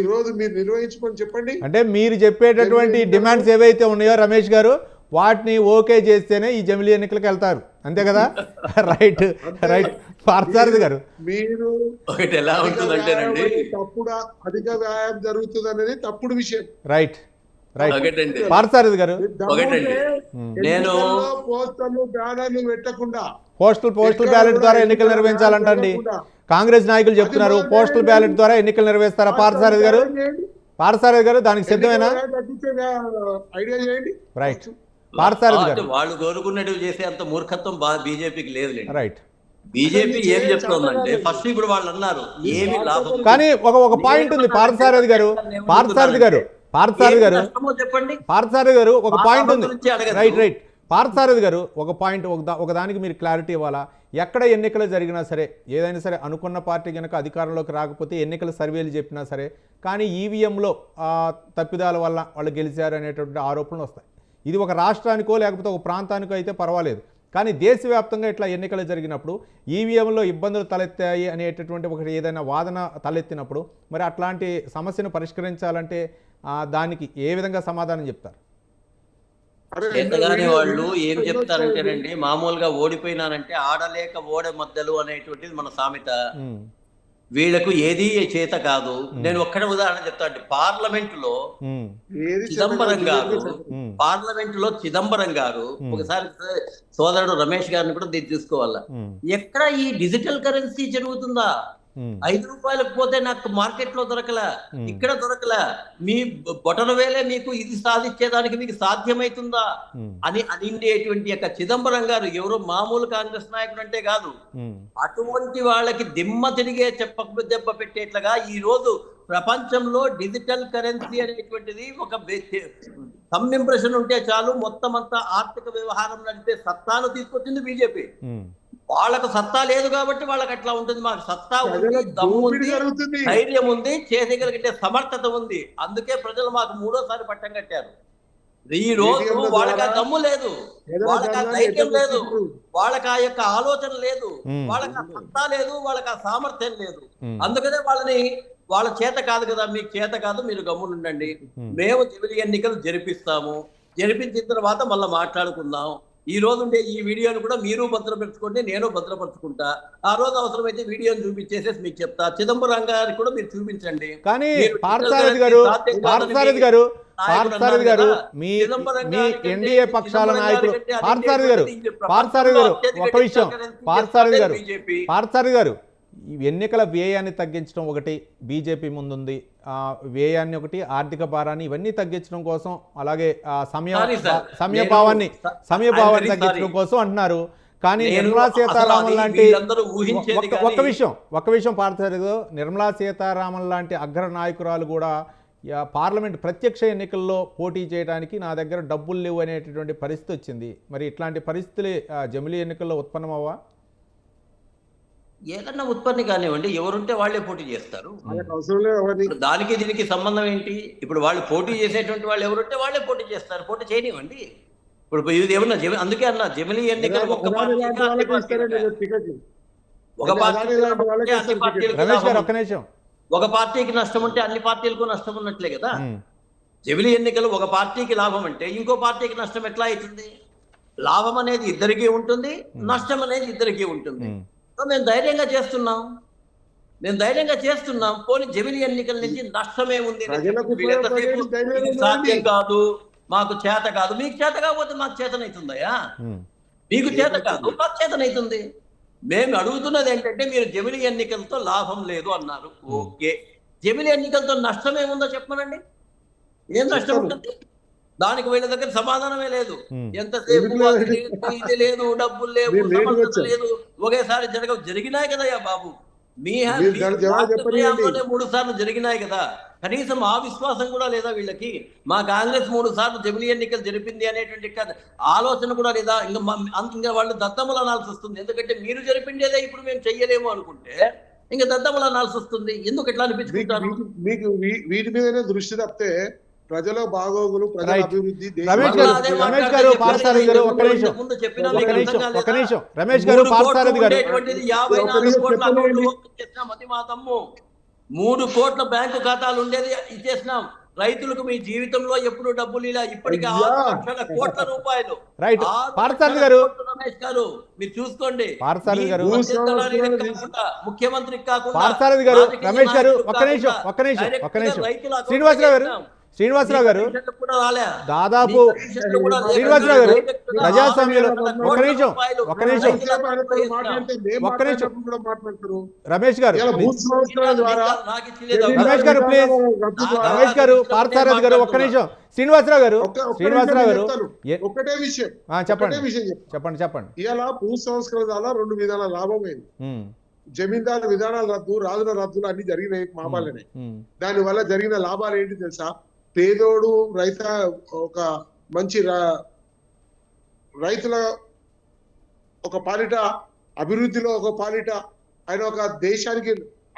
రోజు మీరు నిర్వహించుకొని చెప్పండి. అంటే మీరు చెప్పేటటువంటి డిమాండ్స్ ఏవైతే ఉన్నాయో రమేష్ గారు, వాటిని ఓకే చేస్తేనే ఈ జమిలీ ఎన్నికలకు వెళ్తారు, అంతే కదా? రైట్ పార్థసారథి గారు, మీరు ఎలా ఉంటుందంటేనండి, తప్పుడు అధిక వ్యాయామం జరుగుతుంది అనేది తప్పుడు విషయం. రైట్ పార్థసారథి గారు, పోస్టర్లు బ్యానర్లు పెట్టకుండా పోస్టల్ బ్యాలెట్ ద్వారా ఎన్నికలు నిర్వహించాలంటండి. కాంగ్రెస్ నాయకులు చెప్తున్నారు పోస్టల్ బ్యాలెట్ ద్వారా ఎన్నికలు నిర్వహిస్తారా? పార్థసారథి గారు దానికి సిద్ధమేనా? ఐడియా చేయండి. రైట్, పార్థసారథి గారు. వాళ్ళు కోరుకున్నట్టు చేసే అంత మూర్ఖత్వం బీజేపీకి లేదు. రైట్, బీజేపీ ఏం చెప్తుందంటే ఫస్ట్ ఇప్పుడు వాళ్ళు అన్నారు ఏమి లాభం, కానీ ఒక పాయింట్ ఉంది పార్థసారథి గారు చెప్పండి. పార్థసారథి గారు ఒక పాయింట్ ఉంది. రైట్ పార్థసారథి గారు ఒక పాయింట్, ఒకదానికి మీరు క్లారిటీ ఇవ్వాలా. ఎక్కడ ఎన్నికలు జరిగినా సరే, ఏదైనా సరే అనుకున్న పార్టీ కనుక అధికారంలోకి రాకపోతే ఎన్నికల సర్వేలు చెప్పినా సరే, కానీ ఈవీఎంలో తప్పిదాల వల్ల వాళ్ళు గెలిచారు అనేటువంటి ఆరోపణలు వస్తాయి. ఇది ఒక రాష్ట్రానికో లేకపోతే ఒక ప్రాంతానికో అయితే పర్వాలేదు, కానీ దేశవ్యాప్తంగా ఇట్లా ఎన్నికలు జరిగినప్పుడు ఈవీఎంలో ఇబ్బందులు తలెత్తాయి అనేటటువంటి ఒకటి ఏదైనా వాదన తలెత్తినప్పుడు మరి అట్లాంటి సమస్యను పరిష్కరించాలంటే దానికి ఏ విధంగా సమాధానం చెప్తారు? చేతగానే వాళ్ళు ఏం చెప్తారంటేనండి, మామూలుగా ఓడిపోయినానంటే ఆడలేక ఓడ మద్దలు అనేటువంటిది మన సామెత. వీళ్ళకు ఏది చేత కాదు. నేను ఒక్కడే ఉదాహరణ చెప్తాను. పార్లమెంట్ లో చిదంబరం గారు ఒకసారి సోదరుడు రమేష్ గారిని కూడా దీన్ని చూసుకోవాలా. ఎక్కడ ఈ డిజిటల్ కరెన్సీ జరుగుతుందా? 5 రూపాయలకు పోతే నాకు మార్కెట్ లో దొరకలా, ఇక్కడ దొరకలా, మీ బొటన వేలే మీకు ఇది సాధించేదానికి మీకు సాధ్యమైతుందా అని అనిండేటువంటి యొక్క చిదంబరం గారు ఎవరో మామూలు కాంగ్రెస్ నాయకుడు అంటే కాదు. అటువంటి వాళ్ళకి దిమ్మ తిరిగే దెబ్బ పెట్టేట్లుగా ఈ రోజు ప్రపంచంలో డిజిటల్ కరెన్సీ అనేటువంటిది ఒక సమ్ ఇంప్రెషన్ ఉంటే చాలు మొత్తం అంతా ఆర్థిక వ్యవహారం నడిపే సత్తాను తీసుకొచ్చింది బీజేపీ. వాళ్ళకు సత్తా లేదు కాబట్టి వాళ్ళకి అట్లా ఉంటుంది. మాకు సత్తా ఉంది, దమ్ము ఉంది, ధైర్యం ఉంది, చేసేయగలిగే సమర్థత ఉంది. అందుకే ప్రజలు మాకు 3వ పట్టం కట్టారు. ఈ రోజు వాళ్ళకి ఆ దమ్ము లేదు, వాళ్ళకి ఆ ధైర్యం లేదు, వాళ్ళకి ఆ యొక్క ఆలోచన లేదు, వాళ్ళకి ఆ సత్తా లేదు, వాళ్ళకి ఆ సామర్థ్యం లేదు. అందుకనే వాళ్ళ చేత కాదు కదా, మీకు చేత కాదు, మీరు గమ్మునుండండి, మేము చివరి ఎన్నికలు జరిపిస్తాము, జరిపించిన తర్వాత మళ్ళీ మాట్లాడుకుందాం. ఈ రోజు ఉండే ఈ వీడియోను కూడా మీరు భద్రపరచుకోండి, నేను భద్రపరచుకుంటా. ఆ రోజు అవసరమైతే వీడియోని చూపించేసేసి మీకు చెప్తా. చిదంబరం గారికి కూడా మీరు చూపించండి. కానీ పార్థసారథి గారు మీ ఎన్డీఏ పక్షాల నాయకులు పార్థసారథి గారు ఈ ఎన్నికల వ్యయాన్ని తగ్గించడం ఒకటి బీజేపీ ముందుంది, వ్యయాన్ని ఒకటి, ఆర్థిక భారాన్ని ఇవన్నీ తగ్గించడం కోసం, అలాగే సమయభావాన్ని తగ్గించడం కోసం అంటున్నారు. కానీ నిర్మలా సీతారామన్ లాంటి ఒక్క విషయం పార్థసారథి గారు, నిర్మలా సీతారామన్ లాంటి అగ్ర నాయకురాలు కూడా పార్లమెంట్ ప్రత్యక్ష ఎన్నికల్లో పోటీ చేయడానికి నా దగ్గర డబ్బులు లేవు అనేటటువంటి పరిస్థితి వచ్చింది. మరి ఇట్లాంటి పరిస్థితులు జమిలీ ఎన్నికల్లో ఉత్పన్నమవ్వా? ఏదన్నా ఉత్పత్తి కానివ్వండి, ఎవరుంటే వాళ్ళే పోటీ చేస్తారు. దానికి దీనికి సంబంధం ఏంటి? ఇప్పుడు వాళ్ళు పోటీ చేసేటువంటి వాళ్ళు ఎవరుంటే వాళ్ళే పోటీ చేస్తారు, పోటీ చేయనివ్వండి. ఇప్పుడు ఇది ఏమన్నా అందుకే అన్న జమిలీ ఎన్నికలు ఒక పార్టీకి నష్టం ఉంటే అన్ని పార్టీలకు నష్టం ఉన్నట్లే కదా. జమిలీ ఎన్నికలు ఒక పార్టీకి లాభం అంటే ఇంకో పార్టీకి నష్టం ఎట్లా అవుతుంది? లాభం అనేది ఇద్దరికీ ఉంటుంది, నష్టం అనేది ఇద్దరికీ ఉంటుంది. మేము ధైర్యంగా చేస్తున్నాం. పోనీ జమిలీ ఎన్నికల నుంచి నష్టమే ఉంది, సాధ్యం కాదు, మాకు చేత కాదు. మీకు చేత కాకపోతే మాకు చేతనవుతుందయా? మీకు చేత కాదు, మాకు చేతనవుతుంది. మేము అడుగుతున్నది ఏంటంటే, మీరు జమిలీ ఎన్నికలతో లాభం లేదు అన్నారు, ఓకే. జమిలీ ఎన్నికలతో నష్టం ఏముందో చెప్పమనండి. ఏం నష్టం ఉంటుంది? దానికి వీళ్ళ దగ్గర సమాధానమే లేదు. ఎంతసేపు ఇది లేదు, డబ్బులు లేవు, సమర్థత లేదు, ఒకేసారి జరిగినాయి కదయ్యా బాబు. మీ 3 సార్లు జరిగినాయి కదా, కనీసం ఆ విశ్వాసం కూడా లేదా వీళ్ళకి? మా కాంగ్రెస్ 3 సార్లు జమిలీ ఎన్నికలు జరిపింది అనేటువంటి ఆలోచన కూడా లేదా? ఇంకా వాళ్ళు దత్తములు అనాల్సి వస్తుంది. ఎందుకంటే మీరు జరిపిండేదే ఇప్పుడు మేము చెయ్యలేము అనుకుంటే ఇంకా దత్తములు అనాల్సి వస్తుంది. ఎందుకు ఎట్లా అనిపించుకుంటారు? మీకు వీటి మీదనే దృష్టి తప్పితే ప్రజల బాగోగులు, ప్రజల అభివృద్ధి, రమేష్ గారు పార్థసారథి గారు 3 కోట్ల బ్యాంకు ఖాతాలు ఉండేది ఇచ్చేసినాం. రైతులకు మీ జీవితంలో ఎప్పుడు డబ్బులు ఇలా ఇప్పటికీ 6 లక్షల కోట్ల రూపాయలు. రమేష్ గారు మీరు చూసుకోండి. ముఖ్యమంత్రికి కాకుండా శ్రీనివాసరావు గారు శ్రీనివాసరావు గారు కమిషన్లు కూడా రాలే. దాదాపు మీ కమిషన్లు కూడా లేకుండా శ్రీనివాసరావు గారు డైరెక్ట్ గా ప్రజాస్వామ్యంలో 6,000 ఒక్క కోట్ల నిమిషం రూపాయలు ఒక్క నిమిషం మాట్లాడితే మేము ఒక్క నిమిషం. మాట్లాడినప్పుడు కూడా మాట్లాడతారు. రమేష్ గారు ఇలా భూ సంస్కరణ ద్వారా నాకు ఇచ్చలేదు. రమేష్ గారు ప్లీజ్ రమేష్ గారు పార్థసారథి గారు ఒక్క నిమిషం శ్రీనివాసరావు గారు శ్రీనివాసరావు గారు ఒకటే విషయం చెప్పండి ఒకటే విషయం చెప్తాను. చెప్పండి చెప్పండి ఇలా భూ సంస్కరణ ద్వారా 2 విధాల లాభమైంది. జమీందారు విధానాల రద్దు, రాజుల రద్దులు అన్ని జరిగినాయి మాబాలనే. దాని వల్ల జరిగిన లాభాలు ఏంటి తెలుసా? పేదోడు ఒక మంచి రైతుల ఒక పాలిట, అభివృద్ధిలో ఒక పాలిట, ఆయన ఒక దేశానికి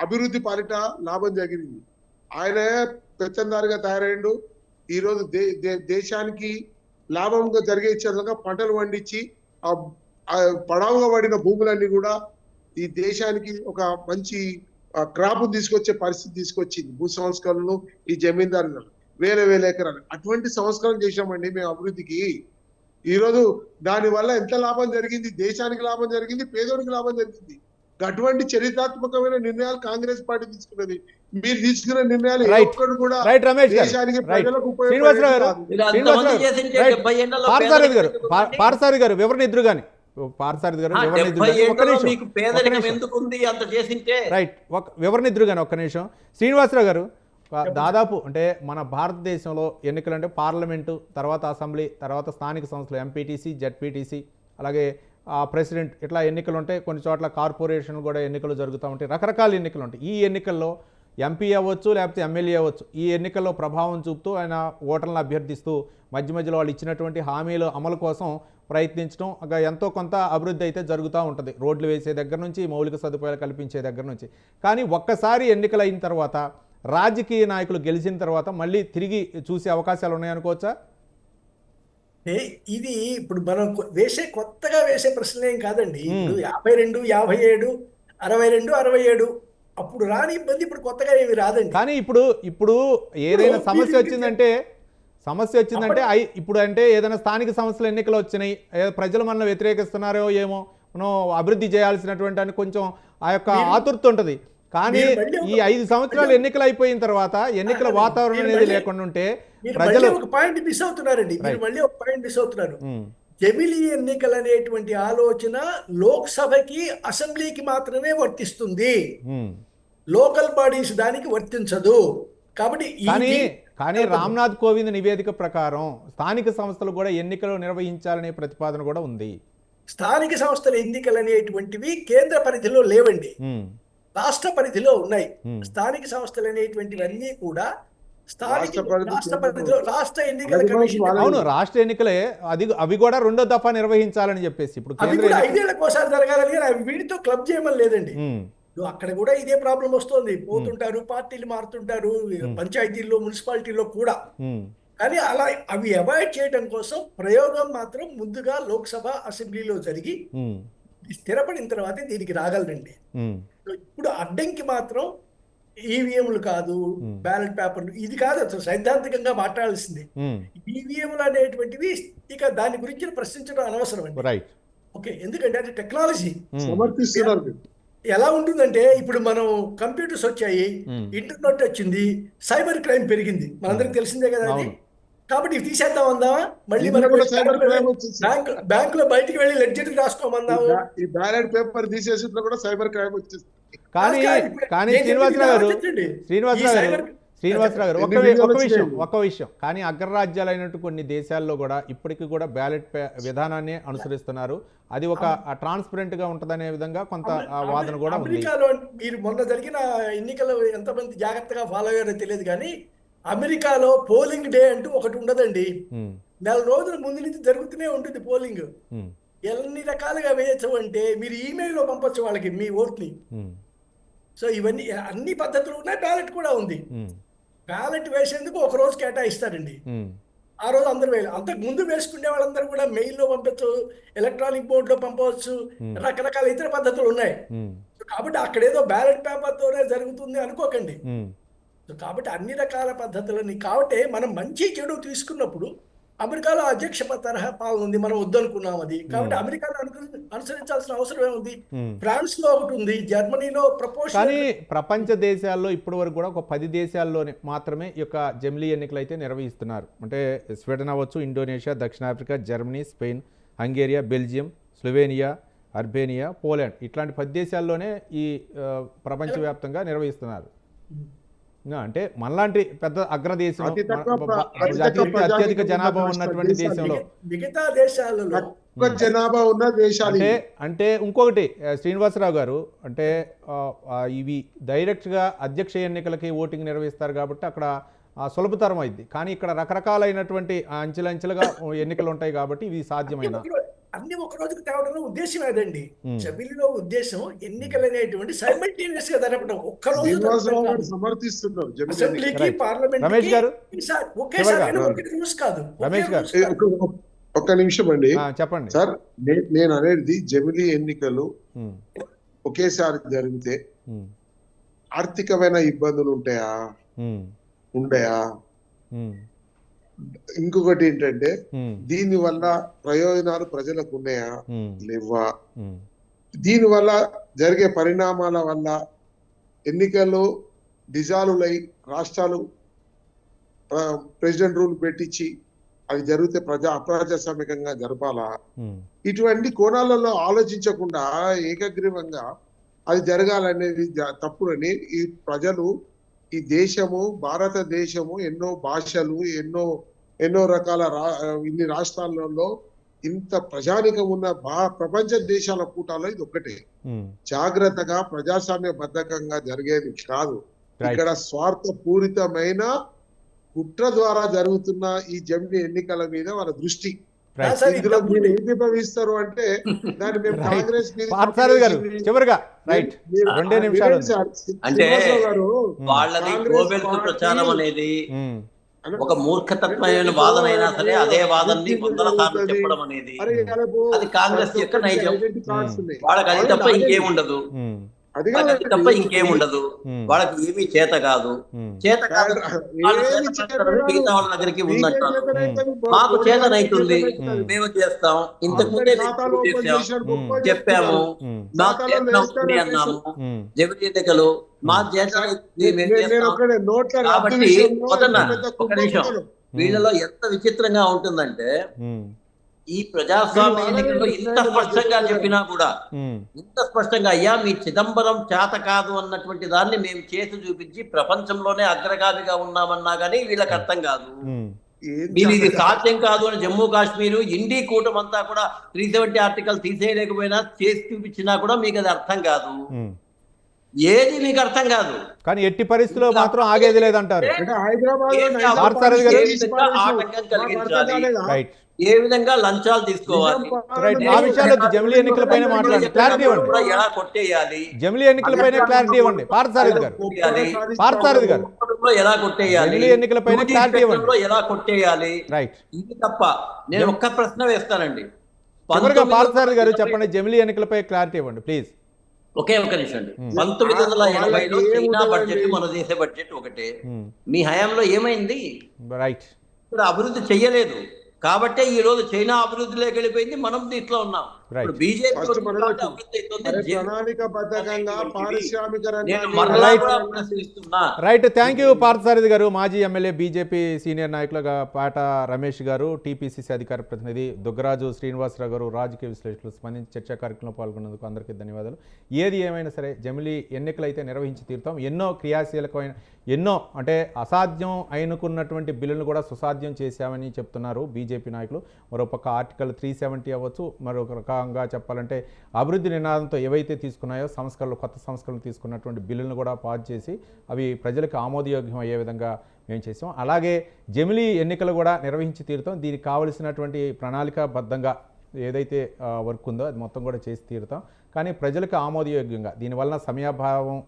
అభివృద్ధి పాలిట లాభం జరిగింది. ఆయన పెత్తందారిగా తయారైండు. ఈరోజు దేశానికి లాభంగా జరిగే విధంగా పంటలు పండించి ఆ పడావుగా పడిన భూములన్నీ కూడా ఈ దేశానికి ఒక మంచి క్రాప్ తీసుకొచ్చే పరిస్థితి తీసుకొచ్చింది భూ సంస్కరణలు. ఈ జమీందారులు వేల ఎకరాలు అటువంటి సంస్కరణ చేశామండి మేము అభివృద్ధికి. ఈరోజు దాని వల్ల ఎంత లాభం జరిగింది? దేశానికి లాభం జరిగింది, పేదోడికి లాభం జరిగింది. అటువంటి చరిత్రాత్మకమైన నిర్ణయాలు కాంగ్రెస్ పార్టీ తీసుకున్నది. మీరు తీసుకున్న నిర్ణయాలు ఒక్కడు కూడా దేశానికి ప్రజలకు పార్థసారథి గారు వివరణ ఎదురు గాని పార్థసారథి గారు రైట్ వివరణ ఎదురు గాని ఒక్క నిమిషం. శ్రీనివాసరావు గారు దాదాపు అంటే మన భారతదేశంలో ఎన్నికలు అంటే పార్లమెంటు, తర్వాత అసెంబ్లీ, తర్వాత స్థానిక సంస్థలు ఎంపీటీసీ, జెడ్పీటీసీ, అలాగే ప్రెసిడెంట్, ఇట్లా ఎన్నికలు ఉంటాయి. కొన్ని చోట్ల కార్పొరేషన్ కూడా ఎన్నికలు జరుగుతూ ఉంటాయి. రకరకాల ఎన్నికలు ఉంటాయి. ఈ ఎన్నికల్లో ఎంపీ అవ్వచ్చు, లేకపోతే ఎమ్మెల్యే అవ్వచ్చు. ఈ ఎన్నికల్లో ప్రభావం చూపుతూ ఆయన ఓటర్లను అభ్యర్థిస్తూ మధ్యలో వాళ్ళు ఇచ్చినటువంటి హామీల అమలు కోసం ప్రయత్నించడం, ఎంతో కొంత అభివృద్ధి అయితే జరుగుతూ ఉంటుంది. రోడ్లు వేసే దగ్గర నుంచి, మౌలిక సదుపాయాలు కల్పించే దగ్గర నుంచి. కానీ ఒక్కసారి ఎన్నికలు అయిన తర్వాత, రాజకీయ నాయకులు గెలిచిన తర్వాత మళ్ళీ తిరిగి చూసే అవకాశాలు ఉన్నాయనుకోవచ్చా? ఇది ఇప్పుడు మనం కొత్తగా వేసే ప్రశ్న ఏం కాదండి. ఇప్పుడు 52, 57, 62, 67 అప్పుడు రాని ఇబ్బంది ఇప్పుడు కొత్తగా ఏమి రాదండి. కానీ ఇప్పుడు ఏదైనా సమస్య వచ్చిందంటే ఇప్పుడు అంటే ఏదైనా స్థానిక సంస్థల ఎన్నికలు వచ్చినాయి, ప్రజలు మనల్ని వ్యతిరేకిస్తున్నారో ఏమో, మనం అభివృద్ధి చేయాల్సినటువంటి అని కొంచెం ఆ యొక్క ఆతుర్త ఉంటుంది. కానీ ఈ 5 సంవత్సరాలు ఎన్నికలు అయిపోయిన తర్వాత ఎన్నికల వాతావరణం అనేది లేకుండా ఉంటే ప్రజలు ఒక పాయింట్ మిస్ అవుతున్నారండి. మీరు మళ్ళీ ఒక పాయింట్ మిస్ అవుతున్నారు. జమిలీ ఎన్నికలు అనేటువంటి ఆలోచన లోక్సభకి, అసెంబ్లీకి మాత్రమే వర్తిస్తుంది. లోకల్ బాడీస్ దానికి వర్తించదు. కాబట్టి కానీ రామ్నాథ్ కోవింద్ నివేదిక ప్రకారం స్థానిక సంస్థలు కూడా ఎన్నికలు నిర్వహించాలనే ప్రతిపాదన కూడా ఉంది. స్థానిక సంస్థల ఎన్నికలు అనేటువంటివి కేంద్ర పరిధిలో లేవండి, రాష్ట్ర పరిధిలో ఉన్నాయి. స్థానిక సంస్థలు అనేటువంటివన్నీ కూడా రాష్ట్ర ఎన్నికల కమిషన్, అవును, రాష్ట్ర ఎన్నికలే అవి కూడా 2వ దఫా నిర్వహించాలని చెప్పేసి ఇప్పుడు 5 ఏళ్లకోసారి జరగాలని వీటితో క్లబ్ చేయమని లేదండి. అక్కడ కూడా ఇదే ప్రాబ్లం వస్తుంది. పోతుంటారు, పార్టీలు మారుతుంటారు, పంచాయతీల్లో, మున్సిపాలిటీలో కూడా. కానీ అలా అవి అవాయిడ్ చేయడం కోసం ప్రయోగం మాత్రం ముందుగా లోక్సభ, అసెంబ్లీలో జరిగి స్థిరపడిన తర్వాత దీనికి రాగలరండి. ఇప్పుడు అడ్డంకి మాత్రం ఈవీఎంలు కాదు, బ్యాలెట్ పేపర్లు, ఇది కాదు అసలు సైద్ధాంతికంగా మాట్లాడాల్సింది. ఈవీఎంలు అనేటువంటివి ఇక దాని గురించి ప్రశ్నించడం అనవసరం అండి. ఓకే, ఎందుకంటే అది టెక్నాలజీ సమర్థిస్తున్నారు. ఎలా ఉంటుందంటే ఇప్పుడు మనం కంప్యూటర్స్ వచ్చాయి, ఇంటర్నెట్ వచ్చింది, సైబర్ క్రైమ్ పెరిగింది, మనందరికి తెలిసిందే కదా అది. కాబట్టి ఇవి తీసేద్దాం అందామా, మళ్ళీ మనం బ్యాంక్ లో బయటికి వెళ్ళి లెడ్జర్ రాసుకోమందాము, ఈ బ్యాలెట్ పేపర్ తీసేసినా కూడా సైబర్ క్రైమ్ వచ్చేస్తుంది. కానీ శ్రీనివాసరావు గారు ఒక విషయం కానీ అగ్రరాజ్యాలైనట్టు కొన్ని దేశాల్లో కూడా ఇప్పటికీ కూడా బ్యాలెట్ విధానాన్ని అనుసరిస్తున్నారు. అది ఒక ట్రాన్స్పరెంట్ గా ఉంటదనే విధంగా కొంత వాదన కూడా ఉంది. అమెరికాలో మీరు మొన్న జరిగిన ఎన్నికలు ఎంతమంది జాగ్రత్తగా ఫాలో అయ్యారో తెలియదు, కానీ అమెరికాలో పోలింగ్ డే అంటూ ఒకటి ఉండదండి. 4 రోజుల ముందు నుంచి జరుగుతూనే ఉంటుంది పోలింగ్. ఎన్ని రకాలుగా వేయచ్చు అంటే మీరు ఈమెయిల్లో పంపొచ్చు వాళ్ళకి మీ ఓట్ని. సో ఇవన్నీ అన్ని పద్ధతులు ఉన్నాయి, బ్యాలెట్ కూడా ఉంది. బ్యాలెట్ వేసేందుకు ఒక రోజు కేటాయిస్తారండి. ఆ రోజు అందరూ వేయాలి. అంతకు ముందు వేసుకునే వాళ్ళందరూ కూడా మెయిల్లో పంపచ్చు, ఎలక్ట్రానిక్ బోర్డులో పంపవచ్చు, రకరకాల ఇతర పద్ధతులు ఉన్నాయి. కాబట్టి అక్కడేదో బ్యాలెట్ పేపర్తోనే జరుగుతుంది అనుకోకండి. కాబట్టి అన్ని రకాల పద్ధతులని, కాబట్టి మనం మంచి చెడు తీసుకున్నప్పుడు అమెరికాలో అధ్యక్ష తరహా పాలన ఉంది, మనం వద్దనుకున్నాం అది. కాబట్టి అమెరికాను అనుసరించాల్సిన అవసరం ఏముంది? ఫ్రాన్స్ లో ఒకటి ఉంది, జర్మనీలో ప్రపోర్షనల్. కానీ ప్రపంచ దేశాల్లో ఇప్పటి వరకు కూడా ఒక 10 దేశాల్లోనే మాత్రమే ఈ యొక్క జమిలీ ఎన్నికలు అయితే నిర్వహిస్తున్నారు. అంటే స్వీడన్ అవ్వచ్చు, ఇండోనేషియా, దక్షిణాఫ్రికా, Germany, Spain, హంగేరియా, Belgium, Slovenia, అర్బేనియా, Poland ఇట్లాంటి 10 దేశాల్లోనే ఈ ప్రపంచవ్యాప్తంగా నిర్వహిస్తున్నారు. అంటే మనలాంటి పెద్ద అగ్రదేశం, అత్యధిక జనాభా ఉన్నటువంటి దేశంలో మిగతా దేశాలలో జనాభా ఉన్న దేశాలు అంటే ఇంకొకటి శ్రీనివాసరావు గారు, అంటే ఇవి డైరెక్ట్గా అధ్యక్ష ఎన్నికలకి ఓటింగ్ నిర్వహిస్తారు కాబట్టి అక్కడ సులభతరం అయింది. కానీ ఇక్కడ రకరకాలైనటువంటి అంచెలంచెలుగా ఎన్నికలు ఉంటాయి కాబట్టి ఇవి సాధ్యమైన అన్ని ఒక రోజుకు తేవడంలో ఉద్దేశం అదండి. జమిలీలో ఉద్దేశం ఎన్నికలు అనేటువంటి సైమల్టేనియస్ గా జరపడం, ఒక్క రోజు సమర్థిస్తున్నారు. అసెంబ్లీకి, పార్లమెంట్ రమేష్ గారు, కాదు. రమేష్ గారు ఒక్క నిమిషం అండి, చెప్పండి సార్. నేను అనేది జమిలీ ఎన్నికలు ఒకేసారి జరిగితే ఆర్థికమైన ఇబ్బందులు ఉంటాయా? ఉండయా? ఇంకొకటి ఏంటంటే దీని వల్ల ప్రయోజనాలు ప్రజలకు ఉన్నాయా? లేవా? దీని వల్ల జరిగే పరిణామాల వల్ల ఎన్నికల్లో డిజాల్వ్ అయి రాష్ట్రాలు ప్రెసిడెంట్ రూల్ పెట్టించి అది జరిగితే అప్రజాస్వామికంగా జరపాలా? ఇటువంటి కోణాలలో ఆలోచించకుండా ఏకగ్రీవంగా అది జరగాలనేది తప్పునని ఈ ప్రజలు, ఈ దేశము, భారతదేశము ఎన్నో భాషలు, ఎన్నో రకాల ఇన్ని రాష్ట్రాలలో ఇంత ప్రజానికం ఉన్న ప్రపంచ దేశాల కూటాలో ఇది ఒక్కటే. జాగ్రత్తగా ప్రజాస్వామ్యబద్ధకంగా జరిగేది కాదు. ఇక్కడ స్వార్థపూరితమైన కుట్ర ద్వారా జరుగుతున్న ఈ జమిలీ ఎన్నికల మీద వాళ్ళ దృష్టి. ఇందులో మీరు ఏం భావిస్తారు అంటే దాన్ని మేము కాంగ్రెస్ చివరిగా రైట్ 2 నిమిషాలు అంటే వాళ్ళది గ్లోబల్ ప్రచారం అనేది ఒక మూర్ఖతత్వమైన వాదన అయినా సరే అదే వాదనని 100 సార్లు చెప్పడం అనేది అది కాంగ్రెస్ యొక్క నైజం. వాళ్ళకి అది తప్ప ఇంకేముండదు, తప్ప ఇంకేముండదు. వాళ్ళకి ఏమీ చేత కాదు. చేత కాదు మిగతా వాళ్ళ దగ్గరికి ఉందంట. మాకు చేతనైతుంది, మేము చేస్తాం. ఇంతకు ముందే చెప్పాము, మాకు చేతనవుతుంది అన్నాము. జమిలీ ఎన్నికలు మా చేతనైతుంది, మేము చేస్తాం. కాబట్టి ఒక నిమిషం, వీళ్ళలో ఎంత విచిత్రంగా ఉంటుందంటే ఈ ప్రజాస్వామ్య ఎన్నికల్లో ఇంత స్పష్టంగా చెప్పినా కూడా, ఇంత స్పష్టంగా అయ్యా మీ చిదంబరం చేత కాదు అన్నటువంటి దాన్ని మేము చేసి చూపించి ప్రపంచంలోనే అగ్రగామిగా ఉన్నామన్నా గానీ వీళ్ళకి అర్థం కాదు. మీరు ఇది సాధ్యం కాదు అని జమ్మూ కాశ్మీర్ ఇండీ కూటమంతా కూడా 370 ఆర్టికల్ తీసేయలేకపోయినా చేసి చూపించినా కూడా మీకు అది అర్థం కాదు. ఏది మీకు అర్థం కాదు. కానీ ఎట్టి పరిస్థితుల్లో మాత్రం ఆగేది లేదంటారు. ఆటంకం కలిగించాలి, ఏ విధంగా లంచాలు తీసుకోవాలి, జమిలీ ఎన్నికలపైన మాట్లాడండి, క్లారిటీ ఇవ్వండి. ఎలా కొట్టేయాలి, జమిలీ ఎన్నికలపైన క్లారిటీ ఇవ్వండి. పార్థసారథి గారు ఎలా కొట్టేయాలి, జమిలీ ఎన్నికలపైన క్లారిటీ ఇవ్వండి, ఎలా కొట్టేయాలి. రైట్. ఇది తప్ప నేను ఒక్క ప్రశ్న వేస్తానండి. పార్థసారథి గారు చెప్పండి, జమిలీ ఎన్నికలపై క్లారిటీ ఇవ్వండి ప్లీజ్. ఒకే ఒక నిమిషం అండి. 1980లో చైనా బడ్జెట్, మన దేశ బడ్జెట్ ఒకటే. మీ హయాంలో ఏమైంది? రైట్. ఇక్కడ అభివృద్ధి చెయ్యలేదు కాబట్టే ఈ రోజు చైనా అభివృద్ధిలోకి వెళ్ళిపోయింది, మనం దీంట్లో ఉన్నాం. రైట్. థ్యాంక్ యూ పార్థసారథి గారు, మాజీ ఎమ్మెల్యే, బీజేపీ సీనియర్ నాయకులుగా పాట రమేష్ గారు, టీపీసీసీ అధికార ప్రతినిధి దుగ్గరాజు శ్రీనివాసరావు గారు, రాజకీయ విశ్లేషకులు స్పందించి చర్చా కార్యక్రమంలో పాల్గొన్నందుకు అందరికీ ధన్యవాదాలు. ఏది ఏమైనా సరే జమిలీ ఎన్నికలు అయితే నిర్వహించి తీరుతాం. ఎన్నో క్రియాశీలకమైన, ఎన్నో అంటే అసాధ్యం అయినకున్నటువంటి బిల్లును కూడా సుసాధ్యం చేశామని చెప్తున్నారు బీజేపీ నాయకులు. మరోపక్క ఆర్టికల్ 370 అవ్వచ్చు, మరొక రకంగా చెప్పాలంటే అభివృద్ధి నినాదంతో ఏవైతే తీసుకున్నాయో సంస్కరణలు, కొత్త సంస్కరణలు తీసుకున్నటువంటి బిల్లులను కూడా పాస్ చేసి అవి ప్రజలకు ఆమోదయోగ్యం అయ్యే విధంగా మేము చేసాం. అలాగే జమిలీ ఎన్నికలు కూడా నిర్వహించి తీరుతాం. దీనికి కావలసినటువంటి ప్రణాళికాబద్ధంగా ఏదైతే వర్క్ ఉందో అది మొత్తం కూడా చేసి తీరుతాం. కానీ ప్రజలకు ఆమోదయోగ్యంగా, దీనివలన సమయాభావం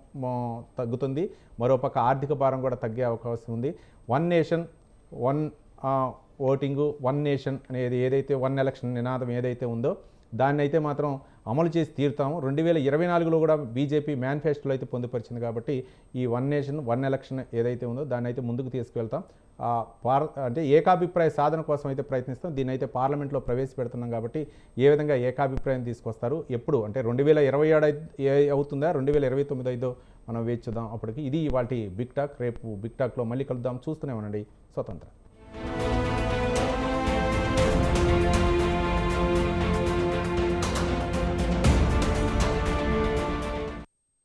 తగ్గుతుంది, మరోపక్క ఆర్థిక భారం కూడా తగ్గే అవకాశం ఉంది. 1 నేషన్ 1 ఓటింగు, 1 నేషన్ అనేది ఏదైతే 1 ఎలక్షన్ నినాదం ఏదైతే ఉందో దాన్ని అయితే మాత్రం అమలు చేసి తీరుతాము. 2024లో కూడా బీజేపీ మేనిఫెస్టోలో అయితే పొందుపరిచింది కాబట్టి ఈ వన్ నేషన్ వన్ ఎలక్షన్ ఏదైతే ఉందో దాన్ని అయితే ముందుకు తీసుకువెళ్తాం. అంటే ఏకాభిప్రాయ సాధన కోసం అయితే ప్రయత్నిస్తాం. దీన్ని అయితే పార్లమెంట్లో ప్రవేశపెడుతున్నాం కాబట్టి ఏ విధంగా ఏకాభిప్రాయం తీసుకొస్తారు, ఎప్పుడు అంటే 2027 అవుతుందా 2029 అయిదో మనం వేచి చూద్దాం. అప్పటికి ఇది ఇవాల్టి బిగ్ టాక్. రేపు బిగ్ టాక్లో మళ్ళీ కలుద్దాం. చూస్తూనే ఉండండి స్వతంత్ర.